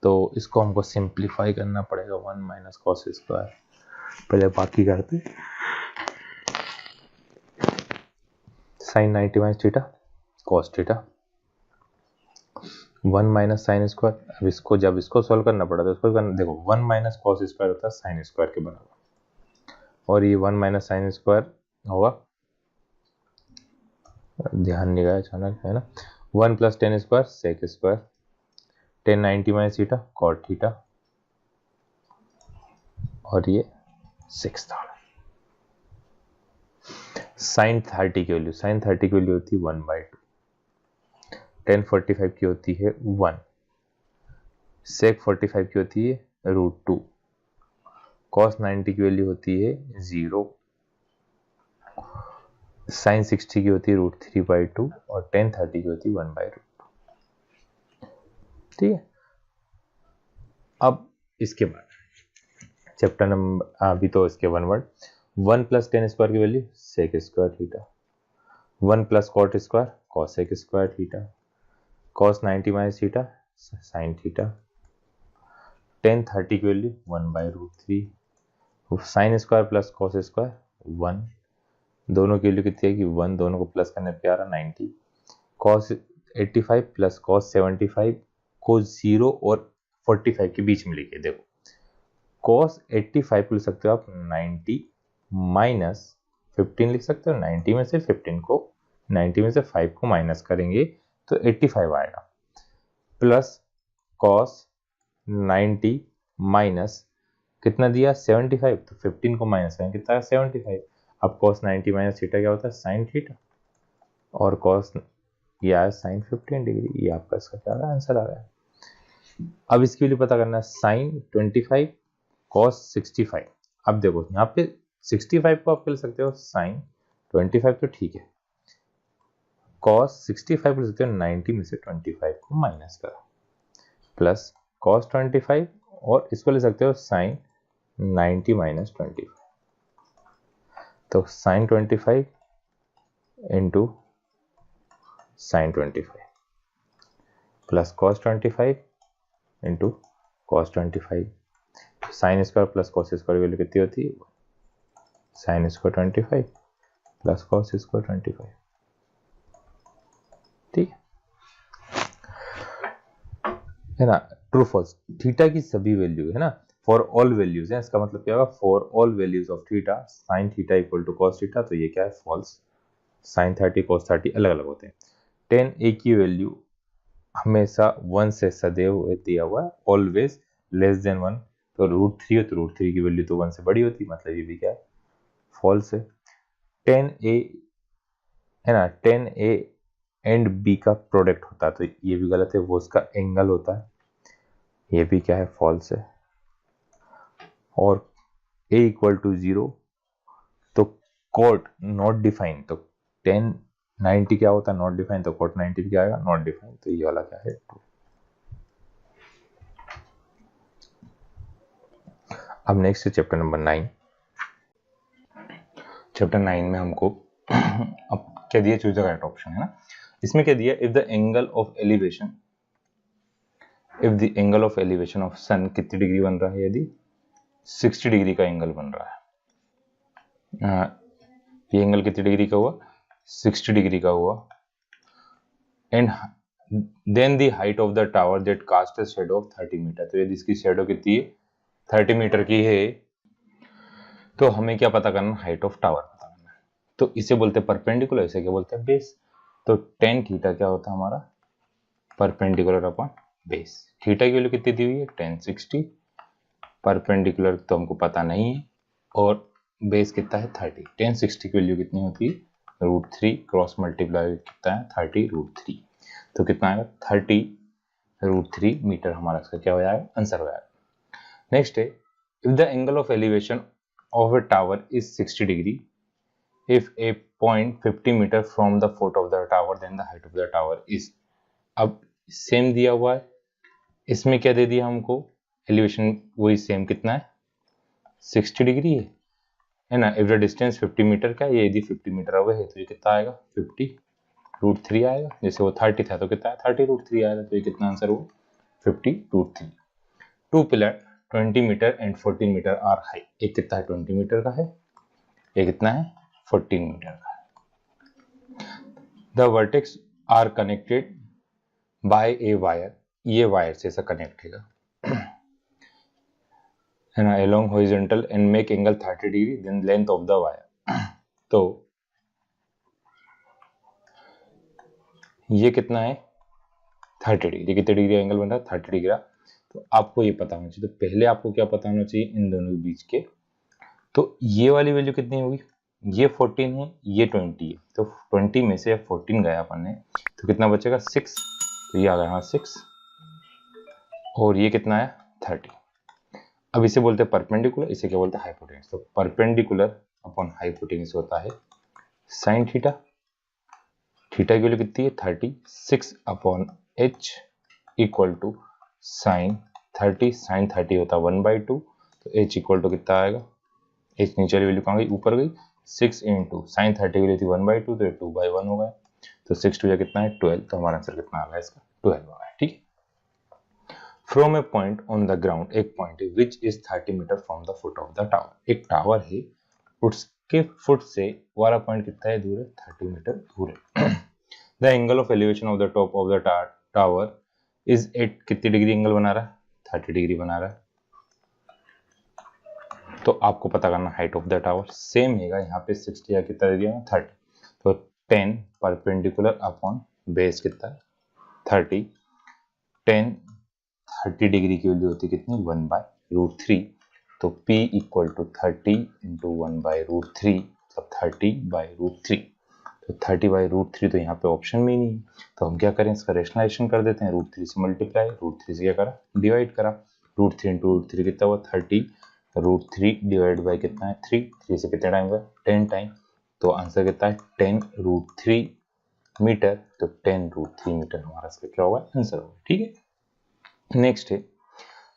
तो इसको हमको सिंप्लीफाई करना पड़ेगा। 1 माइनस कॉस स्क्वायर, पहले बाकी करते। Sine 90 minus theta cos theta, 1 minus sine square. अब इसको जब इसको सॉल्व करना पड़ा, तो इसको करना, देखो 1 माइनस कॉस स्क्वायर होता है साइन स्क्वायर के बराबर, और ये 1 माइनस साइन स्क्वायर होगा, ध्यान नहीं गया अचानक, है ना। 1 plus tan square sec square, tan 90 minus theta cot theta, और ये 6 था। साइन 30 की वैल्यू, साइन 30 की वैल्यू होती है 1/2। टेन 45 की होती है 1, सेक 45 की होती है √2, कॉस 90 की वैल्यू होती है 0, साइन 60 की होती है √3/2, और टेन 30 की होती है 1/2। ठीक है। अब इसके बाद चैप्टर नंबर, अभी तो इसके 1 वर्ड। 1 प्लस टेन स्क्वायर की value sec square theta, 1 plus cot square cosec square theta, cos 90 minus theta sine theta, tan 30 की value 1/√3, sine square plus cos square 1, दोनों की वैल्यू कितनी है कि 1, दोनों को प्लस करने पे आ रहा 90। कॉस 85 प्लस कॉस 75 को 0 और 45 के बीच में लिखिए। देखो कॉस 85 को लिख सकते हो आप 90 माइनस 15 लिख सकते हो, 90 में से 15 को 90 में से 5 को माइनस करेंगे तो 85 आएगा, प्लस कॉस 90 माइनस कितना दिया 75, तो 15 को माइनस करेंगे कितना 75। अब कॉस 90 माइनस थीटा क्या होता है साइन थीटा, और कॉस ये आया साइन 15 डिग्री, ये आपका इसका क्या आंसर आ रहा है। अब इसकी वैल्यू पता करना है, साइन 25 कॉस 65। अब देखो यहाँ पे 65 को आप लिख सकते हो साइन 25 तो ठीक है, कॉस 65 लिख सकते हो 90 में से 25 को माइनस करो, प्लस कॉस 25, और इसको ले सकते हो साइन 90 माइनस 25, तो sine 25 into sine 25 plus cos 25 into cos 25। Sine square plus cos square value कितनी होती है? Sine square 25 plus cos square 25। ठीक है ना? ट्रू फॉल्स, थीटा की सभी वैल्यू है ना, फॉर ऑल वैल्यूज है, इसका मतलब क्या होगा? For all values of theta sine theta equal to cos theta, तो ये क्या है? फॉल्स। साइन 30 कॉस 30 अलग अलग होते हैं। टेन ए की वैल्यू हमेशा 1 से सदैव दिया हुआ है, ऑलवेज लेस देन 1, तो √3 हो तो √3 की वैल्यू तो 1 से बड़ी होती, मतलब ये भी क्या है? फॉल्स है। 10a है ना, 10a एंड b का प्रोडक्ट होता है, तो ये भी गलत है, वो उसका एंगल होता है, ये भी क्या है? फॉल्स है। और a इक्वल टू 0, तो कॉट नॉट डिफाइन, तो 1090 क्या होता है? नॉट डिफाइन, तो कॉट 90 क्या आएगा? नॉट डिफाइन, तो ये वाला क्या है? ट्रू। अब नेक्स्ट है चैप्टर नंबर 9। चैप्टर 9 में हमको अब क्या दिया? चूज द करेक्ट ऑप्शन, है ना। इसमें क्या दिया? If the angle of elevation of sun कितनी डिग्री बन रहा है? यदि 60 डिग्री का एंगल बन रहा है, ये एंगल कितनी डिग्री का हुआ? 60 डिग्री का हुआ। And then the height of the tower that cast a shadow of 30 metre, तो यदि इसकी शैडो कितनी है? 30 मीटर की है, तो हमें क्या पता करना? हाइट ऑफ टावर पता करना है। तो इसे बोलते हैं परपेंडिकुलर, इसे क्या बोलते हैं? बेस। तो टेन थीटा क्या होता है हमारा? Perpendicular upon base. थीटा की वैल्यू कितनी दी हुई है? 1060। परपेंडिकुलर तो हमको पता नहीं है, और बेस कितना है? 30। 1060 की वैल्यू कितनी होती है? √3 क्रॉस मल्टीप्लाई कितना है? 30 √3, तो कितना आएगा? 30 √3 मीटर हमारा इसका क्या हो जाएगा? आंसर हो जाएगा। नेक्स्ट है, if the angle of elevation of a tower is 60 degree, if a point 50 metre from the foot of the tower, then the height of the tower is. अब सेम दिया हुआ है, इसमें क्या दे दिया हमको? एलिवेशन वही सेम कितना है? 60 डिग्री है ना। इफ द डिस्टेंस 50 मीटर का, ये यदि 50 मीटर अवे है, तो ये कितना आएगा? 50 √3 आएगा। जैसे वो 30 था तो कितना है? 30 √3 आएगा, तो ये कितना आंसर हुआ? 50 √3। Two pillar 20 metre and 14 metre are high, एक कितना है? 20 मीटर का है, एक कितना है? 14 मीटर का है। The vertex are connected by a wire, ये वायर से ऐसा कनेक्ट है ना, along horizontal and make angle 30 degree, then length of the wire। तो ये कितना है? 30 डिग्री। कितने डिग्री एंगल बन रहा है? 30 डिग्री। तो आपको ये पता होना चाहिए, तो पहले आपको क्या पता होना चाहिए? इन दोनों के बीच के, तो ये वाली वैल्यू कितनी होगी? ये 14 है, ये 20 है, तो 20 में से 14 गया अपन ने, तो कितना बचेगा? 6, तो ये आ गया 6, और ये कितना है? 30। अब इसे बोलते हैं परपेंडिकुलर, इसे क्या बोलते हैं? हाइपोटेन्यूस। तो परपेंडिकुलर अपॉन हाइपोटेन्यूस होता है साइन थीटा। थीटा की वैल्यू कितनी है? 36 upon h equal to sine 30। Sine 30 होता है 1/2, तो h इक्वल टू कितना आएगा? h नीचे वाली वैल्यू कहाँ गई? ऊपर गई। 6 इंटू साइन 30 की वैल्यू थी 1/2, तो ये 2/1 हो गया, तो 6 टू कितना है? 12, तो हमारा आंसर कितना आ गया इसका? 12 हो गया। ठीक है। From a point on the ground, एक पॉइंट है which is 30 metre from the foot of the tower, एक टावर है, उसके फुट से वाला पॉइंट कितना है दूर है? 30 मीटर दूर है। The angle of elevation of the top of the tower is at, कितनी डिग्री एंगल बना रहा है? 30 डिग्री बना रहा है। तो आपको पता करना height of the tower, same है यहाँ पे 60 या कितना दे दिया? 30, तो 10 परपेंडिकुलर अपॉन बेस कितना है? 30। 10 30 डिग्री की वैल्यू होती है कितनी? 1/√3, तो P इक्वल टू 30 इंटू 1/√3, मतलब 30/√3, तो 30/√3 तो यहाँ पे ऑप्शन में ही नहीं है, तो हम क्या करें? इसका रेशनलाइजेशन कर देते हैं। √3 से मल्टीप्लाई, √3 से क्या करा? डिवाइड करा। √3 इंटू √3 कितना हुआ? 30, √3 डिवाइड बाई कितना है? 3, 3 से कितने टाइम हुआ? 10 टाइम, तो आंसर कितना है? 10√3 मीटर, तो 10√3 मीटर हमारा इसका क्या होगा? आंसर होगा। ठीक है। नेक्स्ट है,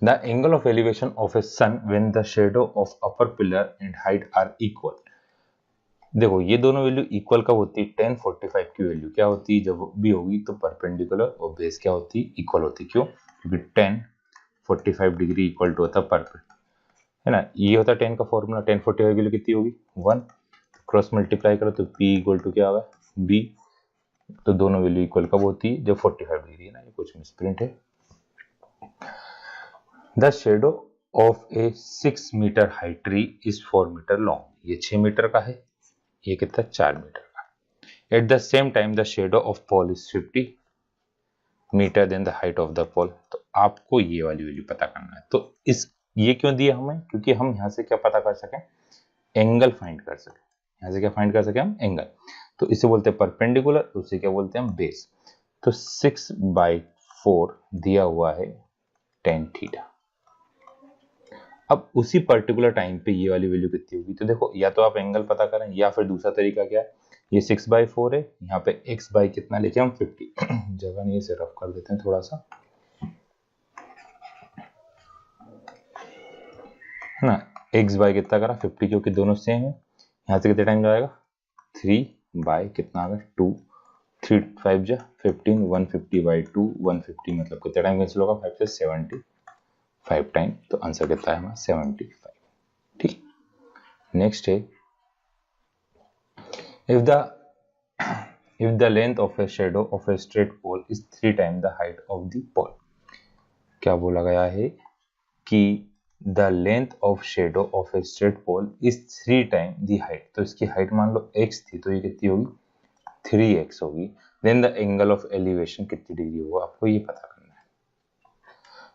the angle of elevation of a sun when the shadow of upper pillar and height are equal. देखो ये दोनों वैल्यू इक्वल कब होती है, 1045 की वैल्यू क्या होती है जब भी होगी तो परपेंडिकुलर और बेस क्या होती है, इक्वल होती है। क्यों? क्योंकि 1045 डिग्री इक्वल टू होता है परपेंडिकुलर, है ना। ये होता है 10 का फॉर्मूला, 1045 की वैल्यू कितनी होगी 1, क्रॉस मल्टीप्लाई करो तो P इक्वल टू क्या होगा B। तो दोनों वैल्यू इक्वल कब होती है, जब 45 डिग्री है ना, ये कुछ मिसप्रिंट है। The shadow of a 6 metre high tree is 4 metre long. ये 6 मीटर का है, ये कितना 4 मीटर का। At the same time the shadow of pole is 50 metre then the height of the pole. तो आपको ये वाली वैल्यू पता करना है। तो इस ये क्यों दिया हमें, क्योंकि हम यहाँ से क्या पता कर सकें, एंगल फाइंड कर सकें। यहाँ से क्या फाइंड कर सके हम, एंगल। तो इसे बोलते हैं परपेंडिकुलर, उसे क्या बोलते हैं हम, बेस। तो 6/4 दिया हुआ है tan थीटा। अब उसी पर्टिकुलर टाइम पे ये वाली वैल्यू कितनी होगी, तो देखो या तो आप एंगल पता करें या फिर दूसरा तरीका क्या है, ये 6/4 है, यहाँ पे x बाई कितना लेके हम 50 जगह नहीं, इसे रफ कर देते हैं थोड़ा सा, है ना। x बाई कितना करा 50, क्योंकि दोनों सेम है। यहाँ से कितने टाइम जाएगा 3 बाई कितना आ गया 2, 3 5 जा 15, 150/2, 150 मतलब कितने टाइम कैंसिल होगा 5 से 75 टाइम। तो आंसर कितना है हमारा 75। ठीक, नेक्स्ट है if the length of a shadow of a straight pole is 3 times the height of the pole। क्या बोला गया है कि the length of shadow of a straight pole is 3 times the height। तो इसकी हाइट मान लो x थी, तो ये कितनी होगी 3x होगी। Then the angle of elevation कितनी डिग्री होगा, आपको ये पता करना है।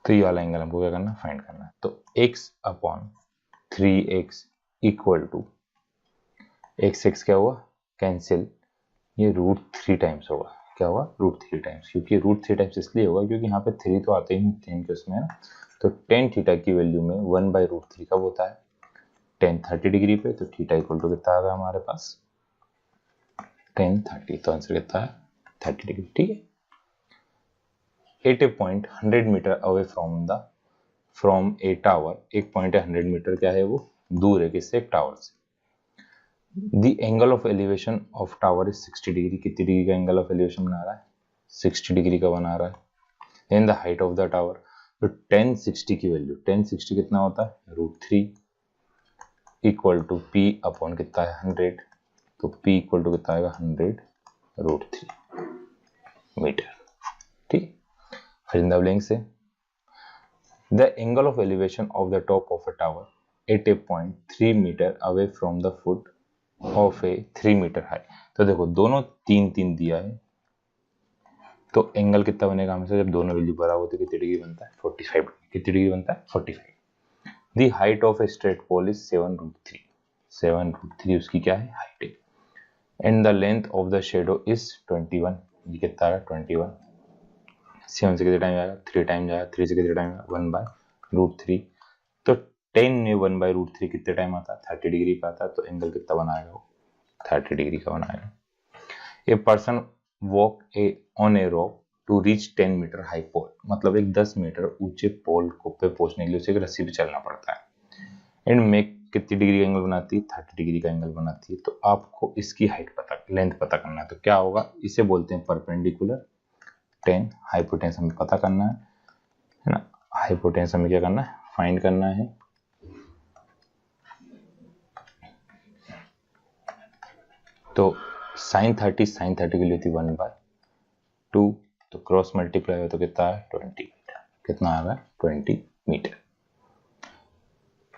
तो ये वाला एंगल हमको क्या करना है, फाइंड करना है। तो x/3x इक्वल टू x क्या हुआ कैंसिल, ये √3 टाइम्स होगा। क्या होगा √3 टाइम्स, क्योंकि √3 टाइम्स इसलिए होगा क्योंकि यहाँ पे 3 तो आते ही नहीं 10 के उसमें है ना। तो tan थीटा की वैल्यू में 1/√3 कब होता है, tan 30 डिग्री पे। तो थीटा इक्वल टू कितना आ गया हमारे पास tan 30। तो आंसर कितना है 30 डिग्री। ठीक है। At a point 100 metre away from a tower, एक पॉइंट है 100 मीटर क्या है वो दूर है किससे, एक टावर से। The angle of elevation of tower is 60 degree. कितनी डिग्री का एंगल ऑफ एलिवेशन बना रहा है 60 डिग्री का बना रहा है। In the height of the tower, तो 1060 की वैल्यू 1060 कितना होता है √3 इक्वल टू P अपॉन कितना है 100। तो P इक्वल टू कितना आएगा 100√3 मीटर। ठीक, फिर इन द ब्लैंक से the angle of elevation of the top of a tower at a point 3 meter away from the foot of a 3 meter high। तो देखो दोनों 3 दिया है, तो एंगल कितना बनेगा हमेशा जब दोनों वैल्यू बराबर होती है, कितनी डिग्री बनता है 45 डिग्री। कितनी डिग्री बनता है 45। The height of a straight pole is 7√3। 7√3 उसकी क्या है हाइट है। And the length of the shadow is 21। ये कितना है 21। 7 से कितने टाइम जाएगा 3 टाइम जाएगा, 3 से कितने टाइम 1/√3। तो 10 में 1/√3 कितने टाइम आता है 30 डिग्री का आता है। तो एंगल कितना बनाएगा वो 30 डिग्री का बनाएगा। A person walk on a rock to reach 10 metre high pole, मतलब एक 10 मीटर ऊंचे पोल को पे पहुंचने के लिए उसे एक रस्सी पे चलना पड़ता है। एंड मेक कितनी डिग्री का एंगल बनाती है 30 डिग्री का एंगल बनाती है। तो आपको इसकी हाइट पता लेंथ पता करना है। तो क्या होगा, इसे बोलते हैं परपेंडिकुलर। 10 हाइपोटेन्यूस हमें पता करना है ना। हाइपोटेन्यूस हमें क्या करना है फाइंड करना है। तो sin 30 की वैल्यू थी 1/2, तो क्रॉस मल्टीप्लाई हो तो कितना है 20 मीटर। कितना आ गया 20 metre.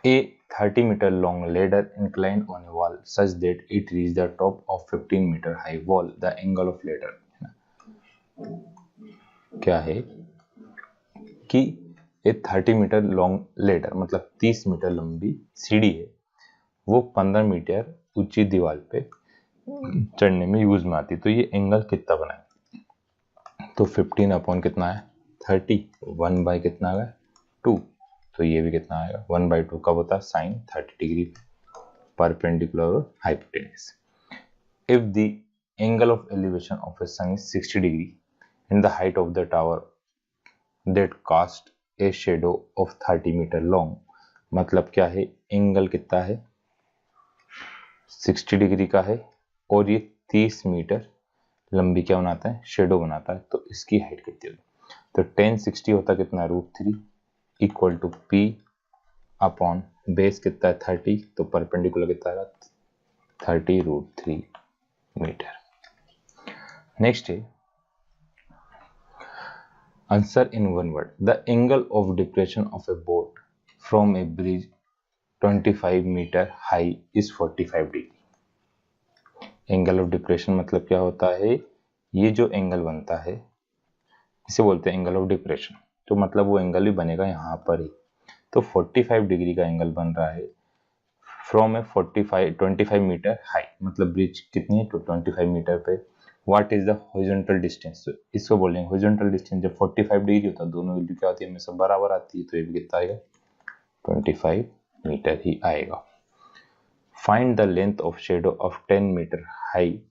A 30 metre long ladder inclined on a wall such that it reach the top of 15 metre high wall. The angle of ladder क्या है कि एक 30 मीटर लॉन्ग लेडर मतलब 30 मीटर लंबी सीढ़ी है, वो 15 मीटर ऊंची दीवार पे चढ़ने में यूज में आती। तो ये एंगल कितना बना है, तो 15 अपॉन कितना है 30, 1 बाई कितना आ गया 2। तो ये भी कितना आएगा 1/2 कब होता है साइन 30 डिग्री परपेंडिकुलर और hypotenuse. If the angle of elevation of a sun is 60 degree and the height of the tower that cast a shadow of 30 metre long, मतलब क्या है, एंगल कितना है 60 डिग्री का है और ये 30 मीटर लंबी क्या बनाता है, शेडो बनाता है। तो इसकी हाइट कितनी होगी, तो 10 60 होता कितना √3 equal to P upon base कितना है 30, तो परपेंडिकुलर कितना है 30 √3 मीटर। नेक्स्ट है answer in one word, the angle of depression of a boat from a bridge 25 metre high is 45 degree. Angle of depression मतलब क्या होता है, ये जो एंगल बनता है इसे बोलते हैं एंगल ऑफ डिप्रेशन, तो मतलब वो एंगल भी बनेगा यहाँ पर ही। तो 45 डिग्री का एंगल बन रहा है फ्रॉम ए 25 मीटर हाई, मतलब ब्रिज कितनी है, तो 25 मीटर पे। What is the horizontal distance, इसको बोलेंगे हॉरिजॉन्टल डिस्टेंस। जब 45 डिग्री होता है दोनों वैल्यू क्या होती है, हमेशा बराबर आती है, तो ये भी कितना आएगा 25 मीटर ही आएगा। Find the length of shadow of 10 metre high,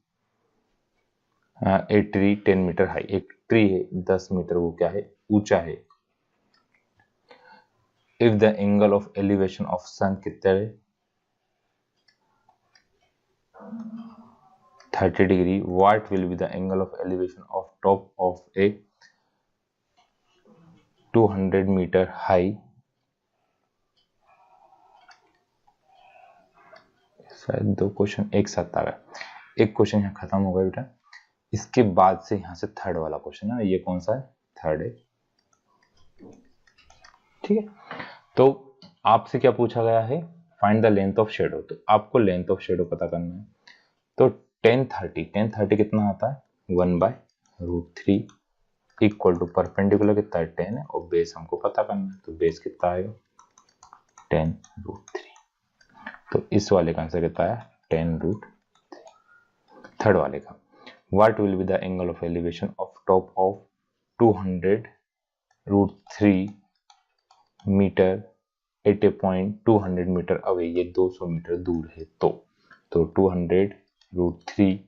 a tree 10 metre high, एक ट्री है 10 मीटर वो क्या है, ऊंचा है। If the angle of elevation of sun कितना है 30 degree, what will be the angle of elevation of top of a 200 metre high, शायद दो क्वेश्चन एक साथ आ गया, एक क्वेश्चन यहाँ खत्म हो गया बेटा, इसके बाद से यहाँ से थर्ड वाला क्वेश्चन है, ये कौन सा है, थर्ड है, ठीक है। तो आपसे क्या पूछा गया है, find the length of shadow, तो आपको लेंथ ऑफ शेडो पता करना है। तो 10 30 कितना आता है 1/√3 इक्वल टू परपेंडिकुलर कितना है 10 है और बेस हमको पता करना है, तो बेस कितना आएगा 10√3। तो इस वाले का आंसर कितना है 10√3। थर्ड वाले का, what will be the angle of elevation of top of 200√3 metre at a point 200 metre away, ये 200 मीटर दूर है। तो 200√3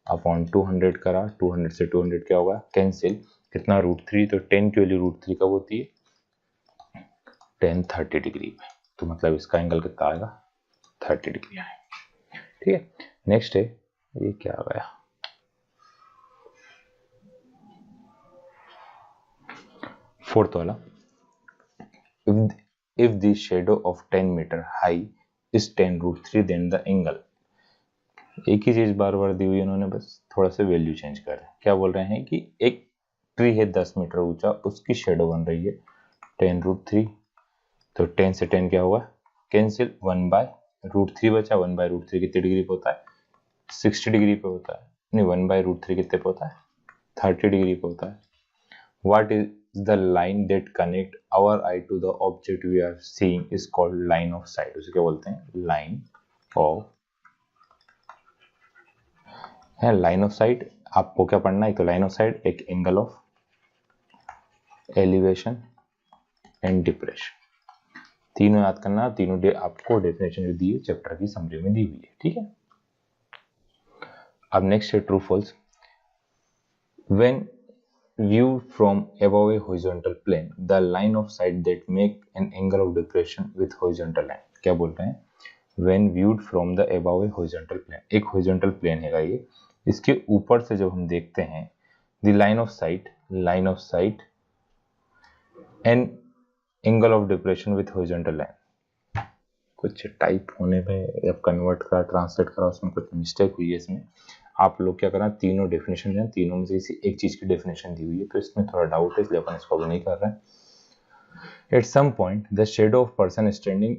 अपॉन 200 करा, 200 से 200 क्या होगा कैंसिल, कितना √3, तो 10 की वैल्यू √3 कब होती है 10 30 डिग्री में, तो मतलब इसका एंगल कितना आएगा 30 डिग्री आएगा, ठीक है। नेक्स्ट है, ये क्या आ गया, फोर्थ वाला, if the shadow of 10 metre high is 10√3 then the angle, एक ही चीज बार बार दी हुई उन्होंने, बस थोड़ा सा वैल्यू चेंज कर रहे हैं। क्या बोल रहे हैं कि एक ट्री है 10 मीटर ऊंचा, उसकी शेडो बन रही है 10√3, तो 10 से 10 क्या होगा कैंसिल, 1/√3 बचा, 1/√3 कितने डिग्री पे होता है 60 डिग्री पे होता है, नहीं 1/√3 कितने पे होता है 30 डिग्री पे होता है। What is the line that connect our eye to the object we are seeing is called line of sight, उसे क्या बोलते हैं line of, है लाइन ऑफ साइट। आपको क्या पढ़ना है, तो लाइन ऑफ साइट, एक angle of elevation and depression, तीनों याद करना, तीनों आपको डेफिनेशन जो दी है चैप्टर की समरी में दी हुई है, ठीक है। अब नेक्स्ट है true false, when viewed from above a horizontal plane the line of sight that make an angle of depression with horizontal line, क्या बोल रहे हैं, when viewed from the above a horizontal plane, एक horizontal plane हैगा ये, इसके ऊपर से जब हम देखते हैं the line of sight an angle of depression with horizontal line, कुछ टाइप होने में या कन्वर्ट करा ट्रांसलेट करा उसमें कुछ मिस्टेक हुई है इसमें, आप लोग क्या करना, तीनों डेफिनेशन है, तीनों में से किसी एक चीज की डेफिनेशन दी हुई है, तो इसमें थोड़ा डाउट है इसलिए अपन इसको अभी नहीं कर रहे हैं। At some point the shadow of person standing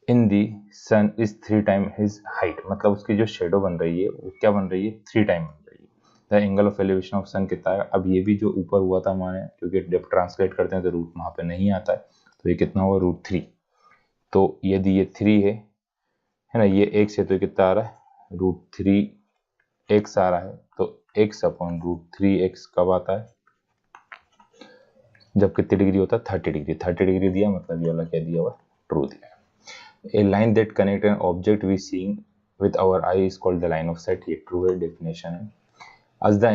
in the sun is 3 time his height, मतलब उसकी जो शेडो बन रही है वो क्या बन रही है 3 टाइम बन रही है। The angle of elevation of sun कितना है, अब ये भी जो ऊपर हुआ था हमारे, क्योंकि जब ट्रांसलेट करते हैं तो रूट वहां पे नहीं आता है, तो ये कितना हुआ √3, तो यदि ये 3 है ना, ये x है तो कितना आ रहा है √3x आ रहा है, तो x अपॉन √3x कब आता है, जब कितनी डिग्री होता है 30 डिग्री, 30 डिग्री दिया, मतलब ये वाला क्या दिया हुआ ट्रू दिया। A line that connect an object we seeing with our eye is called the line of sight, ये ट्रू है, डेफिनेशन है। as the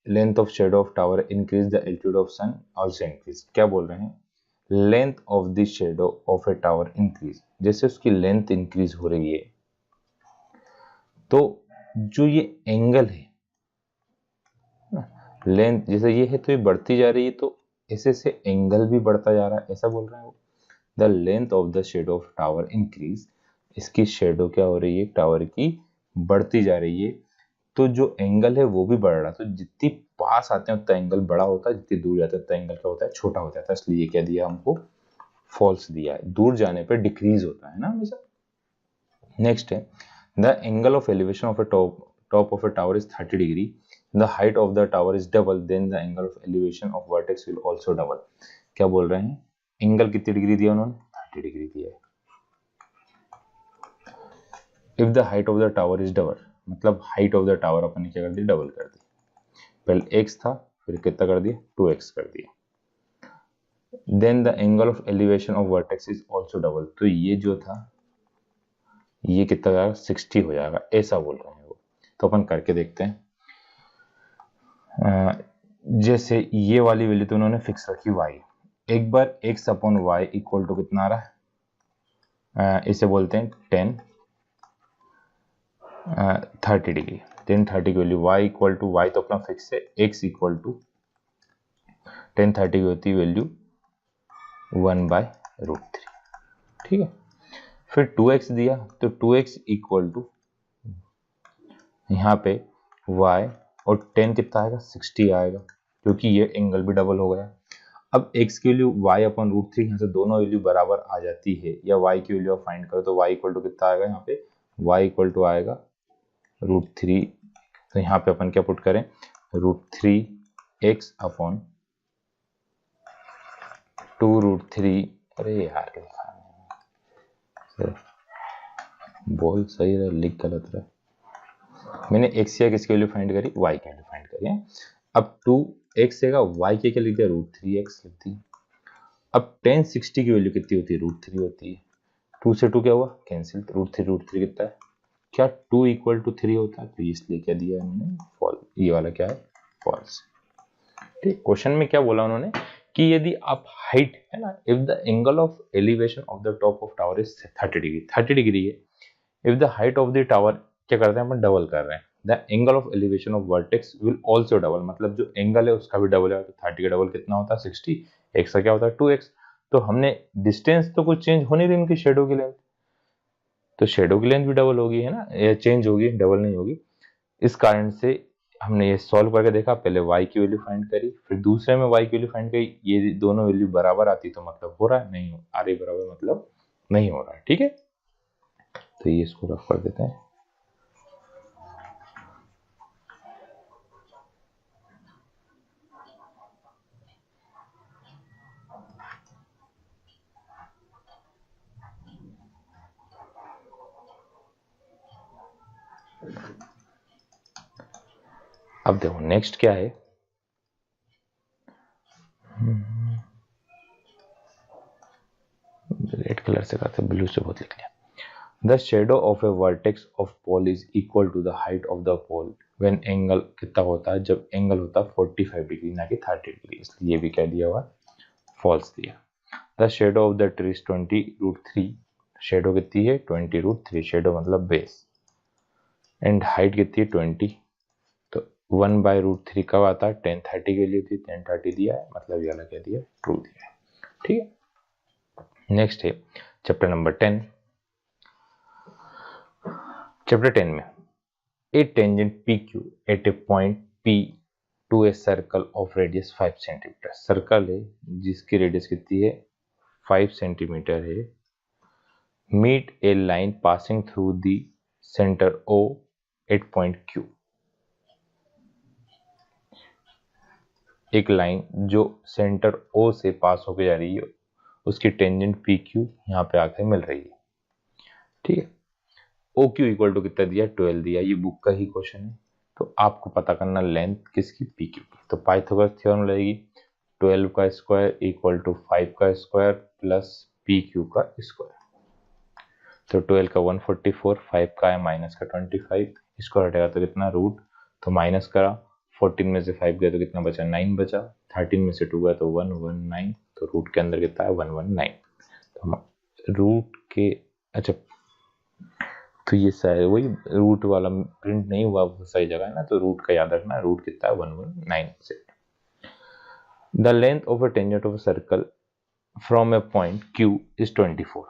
length of shadow of tower increase the altitude of sun also increase. क्या बोल रहे हैं, length of the shadow of a tower increase, जैसे उसकी length increase हो रही है तो जो ये एंगल है लेंथ जैसे ये है तो ये बढ़ती जा रही है, तो ऐसे से एंगल भी बढ़ता जा रहा है, ऐसा बोल रहे हैं वो। The length of the shadow of tower increase, इसकी शेडो क्या हो रही है, टावर की बढ़ती जा रही है, तो जो एंगल है वो भी बढ़ रहा है। तो जितनी पास आते हैं उतना एंगल बड़ा होता है, जितनी दूर जाते हैं उतना एंगल क्या होता है, छोटा हो जाता है। इसलिए ये क्या दिया हमको, फॉल्स दिया है। दूर जाने पर डिक्रीज होता है ना हमेशा। नेक्स्ट है, the angle of elevation of A top of a tower is 30 degree, the height of the tower is double, then the angle of elevation of vertex will also double। क्या बोल रहे हैं, angle कितनी degree दिया उन्होंने, 30 degree दिया है। if the height of the tower is double, मतलब हाइट ऑफ द टावर अपन ने क्या कर दी, डबल कर दी। पहले x था, फिर कितना कर दिया, 2x कर दिया। then the angle of elevation of vertex is also double, तो ये जो था ये कितना जाएगा, 60 हो जाएगा, ऐसा बोल रहे हैं वो। तो अपन करके देखते हैं। जैसे ये वाली वैल्यू तो उन्होंने फिक्स रखी y, एक बार x upon y equal to कितना आ रहा है, इसे बोलते हैं 30 डिग्री। 30 की value y equal to y तो अपना फिक्स है, x इक्वल टू 30 की होती है वैल्यू 1/√3, ठीक है। फिर 2x दिया तो 2x इक्वल टू यहाँ पे y और 10 कितना आएगा, 60 आएगा, क्योंकि ये एंगल भी डबल हो गया। अब x की वैल्यू y अपॉन √3, यहाँ से दोनों वैल्यू बराबर आ जाती है, या y की वैल्यू आप फाइंड करो तो y इक्वल टू कितना आएगा, यहाँ पे y इक्वल टू आएगा √3। तो यहाँ पे अपन क्या पुट करें, √3x अपॉन 2√3। अरे यार बोल सही रहा, लिख गलत रहा। मैंने x या किसकी वैल्यू फाइंड करी, y की वैल्यू फाइंड करी है। अब 2x है, y के क्या लिख दिया, √3x लिख दी। अब 1060 की वैल्यू कितनी होती है, √3 होती है। 2 से 2 क्या हुआ, कैंसिल, √3 कितना है, क्या 2 इक्वल टू 3 होता है, तो इसलिए क्या दिया इन्होंने, फॉल्स। ये वाला क्या है, फॉल्स। ठीक, क्वेश्चन में क्या बोला उन्होंने कि यदि आप हाइट है ना, if the angle of elevation of the top of tower is 30 degree, 30 degree है, if the height of the tower क्या करते हैं अपन, डबल कर रहे हैं, the angle of elevation of vertex will also double, मतलब जो एंगल है उसका भी डबल है। तो 30 का डबल कितना होता है, 60, x का क्या होता है 2x। तो हमने डिस्टेंस तो कुछ चेंज हो नहीं रही उनकी शेडो की लेंथ, तो शेडो की लेंथ भी डबल होगी है ना, ये चेंज होगी, डबल नहीं होगी। इस कारण से हमने ये सॉल्व करके देखा, पहले y की वैल्यू फाइंड करी, फिर दूसरे में y की वैल्यू फाइंड करी, ये दोनों वैल्यू बराबर आती तो मतलब हो रहा है, नहीं आ रही बराबर मतलब नहीं हो रहा है, ठीक है। तो ये इसको रफ कर देते हैं। अब देखो नेक्स्ट क्या है, रेड कलर से करते, ब्लू से बहुत लिख लिया। The shadow of a vertex of pole is equal to the height of the pole when angle कितना होता है, जब एंगल होता है 45 डिग्री ना कि 30 डिग्री, इसलिए ये भी क्या दिया हुआ, फॉल्स दिया। The shadow of the tree is 20√3, shadow कितनी है 20√3, शेडो मतलब बेस, एंड हाइट कितनी है 20, तो 1/√3 कब आता है, 1030 के लिए थी, 1030 दिया है, मतलब ये वाला क्या दिया, ट्रू दिया है, ठीक है। नेक्स्ट है चैप्टर नंबर 10। चैप्टर 10 में a tangent PQ at a point P to a circle of radius 5 centimetre, circle है जिसकी रेडियस कितनी है 5 सेंटीमीटर है, meet a line passing through the centre O at point Q, एक line जो centre O से पास होकर जा रही है उसकी टेंजेंट PQ यहाँ पे आकर मिल रही है, ठीक है। OQ इक्वल टू कितना दिया, 12 दिया, ये बुक का ही क्वेश्चन है, तो आपको पता करना लेंथ किसकी, PQ की। तो पाइथागोरस थ्योरम लगेगी, 12 का स्क्वायर इक्वल टू 5 का स्क्वायर प्लस PQ का स्क्वायर। तो 12 का 144, 5 का है माइनस का 25, इसको हटेगा तो कितना रूट, तो माइनस करा 14 में से 5 गया तो कितना बचा, 9 बचा। 13 में से 2 गया तो 119, तो रूट के अंदर कितना है 119। तो हम रूट के, अच्छा तो ये शायद वही रूट वाला प्रिंट नहीं हुआ, वो सही जगह है ना, तो रूट का याद रखना, रूट कितना है 119। The length of a tangent of a circle from a point Q is 24।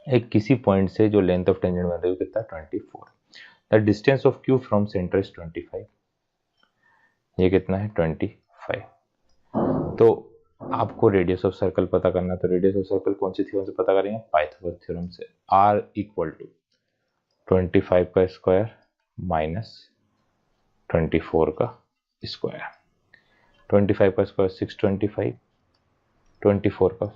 एक किसी पॉइंट से जो लेंथ ऑफ टेंजेंट बन रही है कितना 24। The distance of Q from centre is 25। ये कितना है 25। तो आपको रेडियस ऑफ सर्कल पता करना, तो रेडियस ऑफ सर्कल कौन सी थ्योरम से पता करेंगे, पाइथागोरस थ्योरम से। R इक्वल टू 25 का स्क्वायर माइनस 24 का स्क्वायर। 25 का स्क्वायर 625, 24 का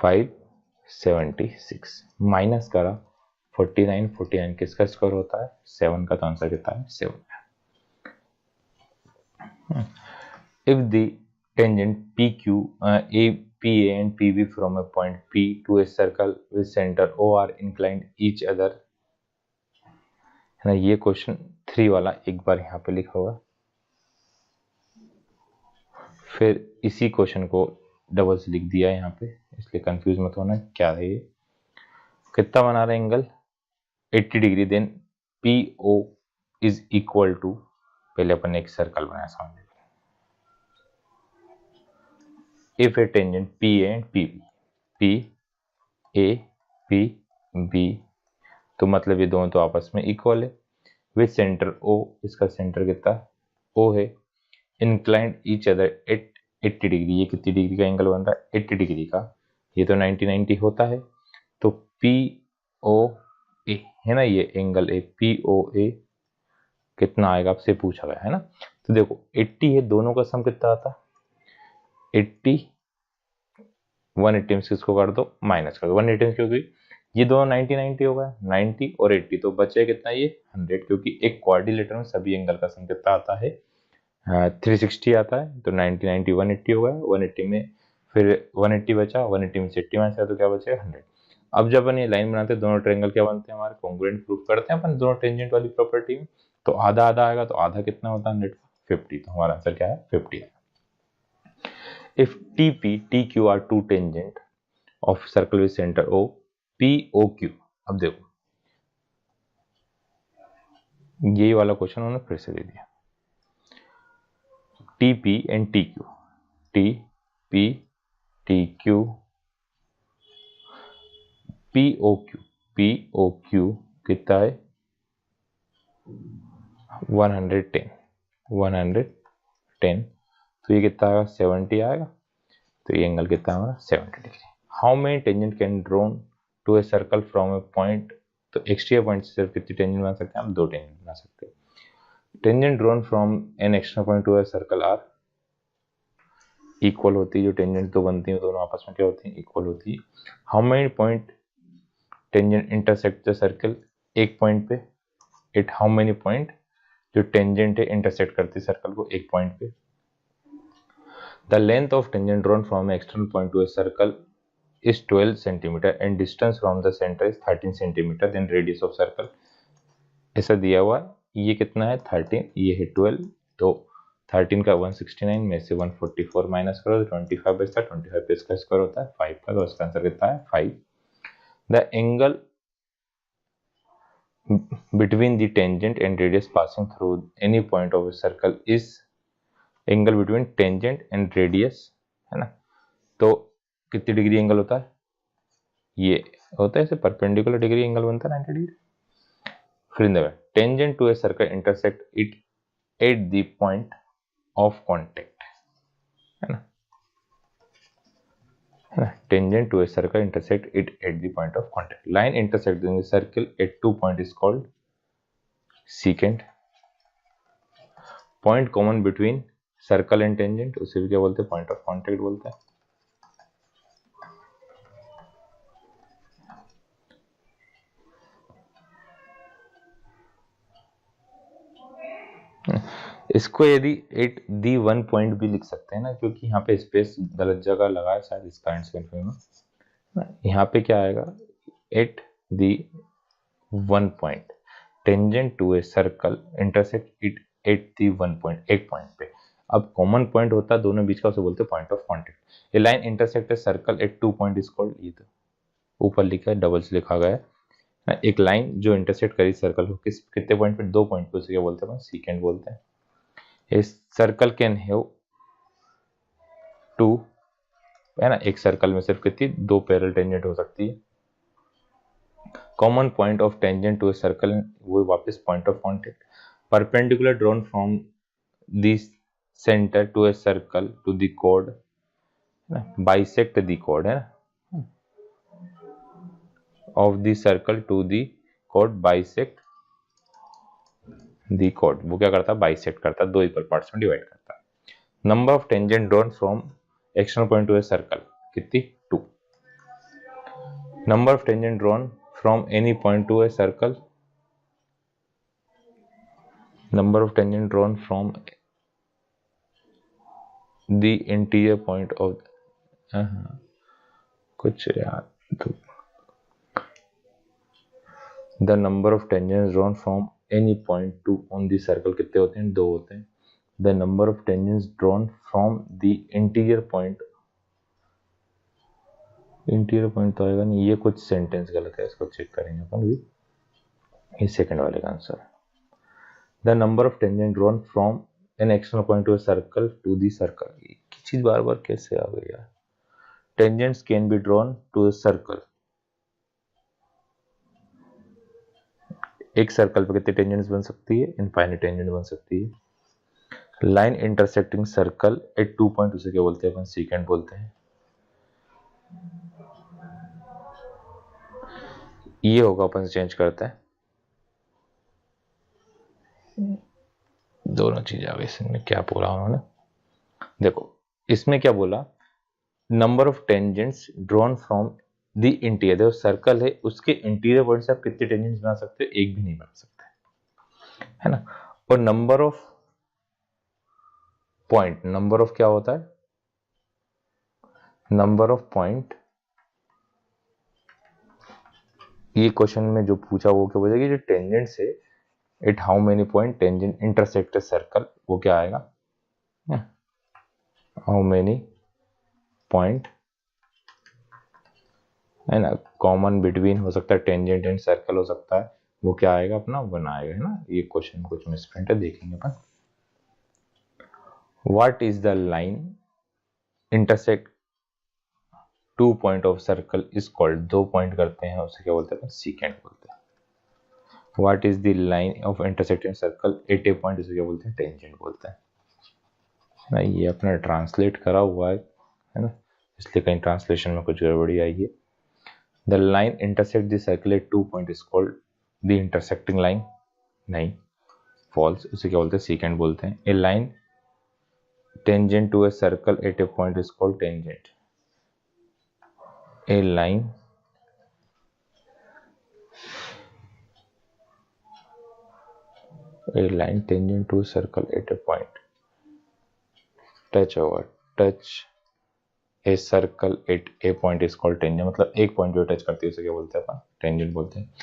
576, माइनस करा 49, 49 किसका स्क्वायर होता है 7 का, तो आंसर कितना है 7। If the tangent PQ, PA and PB from a point P to a circle with center O are inclined each other, है ना, ये क्वेश्चन 3 वाला एक बार यहाँ पे लिखा हुआ, फिर इसी क्वेश्चन को डबल से लिख दिया यहाँ पे, इसलिए कंफ्यूज मत होना क्या है ये। कितना बना रहे angle 80 degree, then PO is equal to, पहले अपन ने एक सर्कल बनाया सामने, if a tangent PA and PB, PB, तो मतलब ये दोनों तो आपस में इक्वल है, विथ सेंटर O, इसका सेंटर कितना O है, inclined each other at 80 degree, ये कितनी डिग्री का एंगल बन रहा है 80 डिग्री का, ये तो 90 होता है, तो POA है ना, ये एंगल है POA कितना आएगा आपसे पूछा गया है ना। तो देखो 80 है, दोनों का सम कितना आता है 80, 180 में किसको कर दो माइनस कर दो, 180 क्योंकि ये दोनों 90 हो गया, 90 और 80, तो बचे कितना ये 100, क्योंकि एक क्वाड्रिलेटरल में सभी एंगल का सम कितना आता है 360 आता है, तो 90 90 180 हो गया, 180 में फिर 180 बचा, 180 में से 80 माइनस किया तो क्या बचेगा 100। अब जब अपन ये लाइन बनाते हैं दोनों ट्रायंगल क्या बनते हैं हमारे कॉन्ग्रुएंट, प्रूफ करते हैं अपन दोनों टेंजेंट वाली प्रॉपर्टी में, तो आधा आधा आएगा, तो आधा कितना होता है 150, तो हमारा आंसर क्या है 50। If TP, TQ are two tangent of circle with center O, POQ, अब देखो ये वाला क्वेश्चन उन्होंने फिर से दे दिया, TP and TQ, TP, TQ, POQ कितना है 110, तो ये कितना आएगा 70 आएगा, तो ये एंगल कितना हमारा 70 degree. How many tangent can drawn to a circle from a point, तो एक्सट्रीम पॉइंट से सिर्फ कितनी टेंजेंट बना सकते हैं हम, 2 टेंजेंट बना सकते हैं। Tangent drawn from an extreme point to a circle are equal होती है, जो टेंजेंट तो बनती है दोनों आपस में क्या होती है इक्वल होती है। How many point tangent intersect the circle, एक पॉइंट पे, एट हाउ मेनी पॉइंट जो टेंजेंट है इंटरसेक्ट करती है सर्कल को एक पॉइंट पे। The length of tangent drawn from external point to a circle is 12 centimeter and distance from the center is 13 centimeter, then radius of circle ऐसा दिया हुआ, ये कितना है 13, ये है 12, तो 13 का 169 में से 144 माइनस करो तो 25 बचता है, 25 पे इसका स्क्वायर होता है 5 का, तो इसका आंसर कितना है 5। The angle between the tangent and radius passing through any point of a circle is, angle between tangent and radius है ना, तो कितनी डिग्री एंगल होता है, ये होता है इसे परपेंडिकुलर डिग्री एंगल बनता है 90 डिग्री। फिर tangent to a circle intersect it at the point of contact, है ना, tangent to a circle intersect it at the point of contact. Line intersecting the circle at 2 point is called secant. Point common between circle and tangent उसे भी क्या बोलते हैं point of contact बोलते हैं। इसको यदि एट दी 1 पॉइंट भी लिख सकते हैं ना, क्योंकि यहाँ पे स्पेस गलत जगह लगा है शायद, इसका आंसर में यहाँ पे क्या आएगा at the 1 point tangent to a circle intersect it at the 1 point, एक पॉइंट पे। अब कॉमन पॉइंट होता है दोनों बीच का, उसे बोलते हैं point of contact. A line intersect A circle at 2 point is called, ये तो ऊपर लिखा है, डबल से लिखा गया है। एक लाइन जो इंटरसेक्ट करी सर्कल को कितने पॉइंट पे, 2 पॉइंट पे, उसे क्या बोलते हैं, सीकेंट बोलते हैं। ए सर्कल कैन हैव 2, है ना, एक सर्कल में सिर्फ कितनी, 2 पैरेलल टेंजेंट हो सकती है। Common point of tangent to a circle, वो वापस point of contact. Perpendicular drawn from this centre to a circle to the code, bisect the code, है ना, of the circle to the code, bisect the code. वो क्या करता है, bisect करता है, 2 इक्वल पार्ट्स में डिवाइड करता है। Number of tangent drawn from external point to a circle, कितनी, 2। Number of tangent drawn from any point to a circle, number of tangent drawn from the interior point of कुछ यार तो the number of tangents drawn from any point to on the circle कितने होते हैं, 2 होते हैं। the number of tangents drawn from the interior point तो आएगा नहीं, ये कुछ सेंटेंस गलत है, इसको चेक करेंगे अपन भी। ये सेकंड वाले का आंसर है। the number of tangent drawn from an external point to a circle to the circle, ये चीज बार बार कैसे आ गई यार। tangents can be drawn to a circle, एक सर्कल पे कितनी टेंजेंट्स बन सकती है, इनफाइनाइट टेंजेंट बन सकती है। Line intersecting circle at 2 point, उसे क्या बोलते हैं अपन, सीकेंट बोलते हैं। ये होगा, अपन चेंज करते हैं, दोनों चीज आ गई। इसमें क्या बोला उन्होंने, देखो इसमें क्या बोला, number of tangents drawn from the interior, देखो सर्कल है, उसके इंटीरियर पॉइंट से आप कितने टेंजेंट्स बना सकते हो, एक भी नहीं बना सकते, है ना। और number of point, number of क्या होता है, नंबर ऑफ पॉइंट, ये क्वेश्चन में जो पूछा वो क्या बोलेगी, जो टेंजेंट से at how many point tangent intersect circle, वो क्या आएगा, हाउ मेनी पॉइंट, है ना, कॉमन बिटवीन हो सकता है, टेंजेंट एंड सर्कल हो सकता है, वो क्या आएगा अपना, 1 आएगा, है ना। ये क्वेश्चन कुछ मिसप्रिंट है, देखेंगे अपन। What is the line intersect 2 point of circle is called, 2 point करते हैं उसे क्या बोलते हैं, सीकेंट बोलते हैं। What is the line of intersecting circle at a point, इसे क्या बोलते हैं, टेंजेंट बोलते हैं ना। ये अपना ट्रांसलेट करा हुआ है ना, इसलिए कहीं ट्रांसलेशन में कुछ गड़बड़ी आई है। The line intersect the circle at 2 point is called the intersecting line, नहीं, फॉल्स, उसे क्या बोलते हैं, सीकेंट बोलते हैं। A line tangent to a circle at a point is called tangent, a line tangent to a circle at a point, touch a circle at a point is called tangent, मतलब एक point जो touch करती है उसे क्या बोलते हैं अपन, tangent बोलते हैं।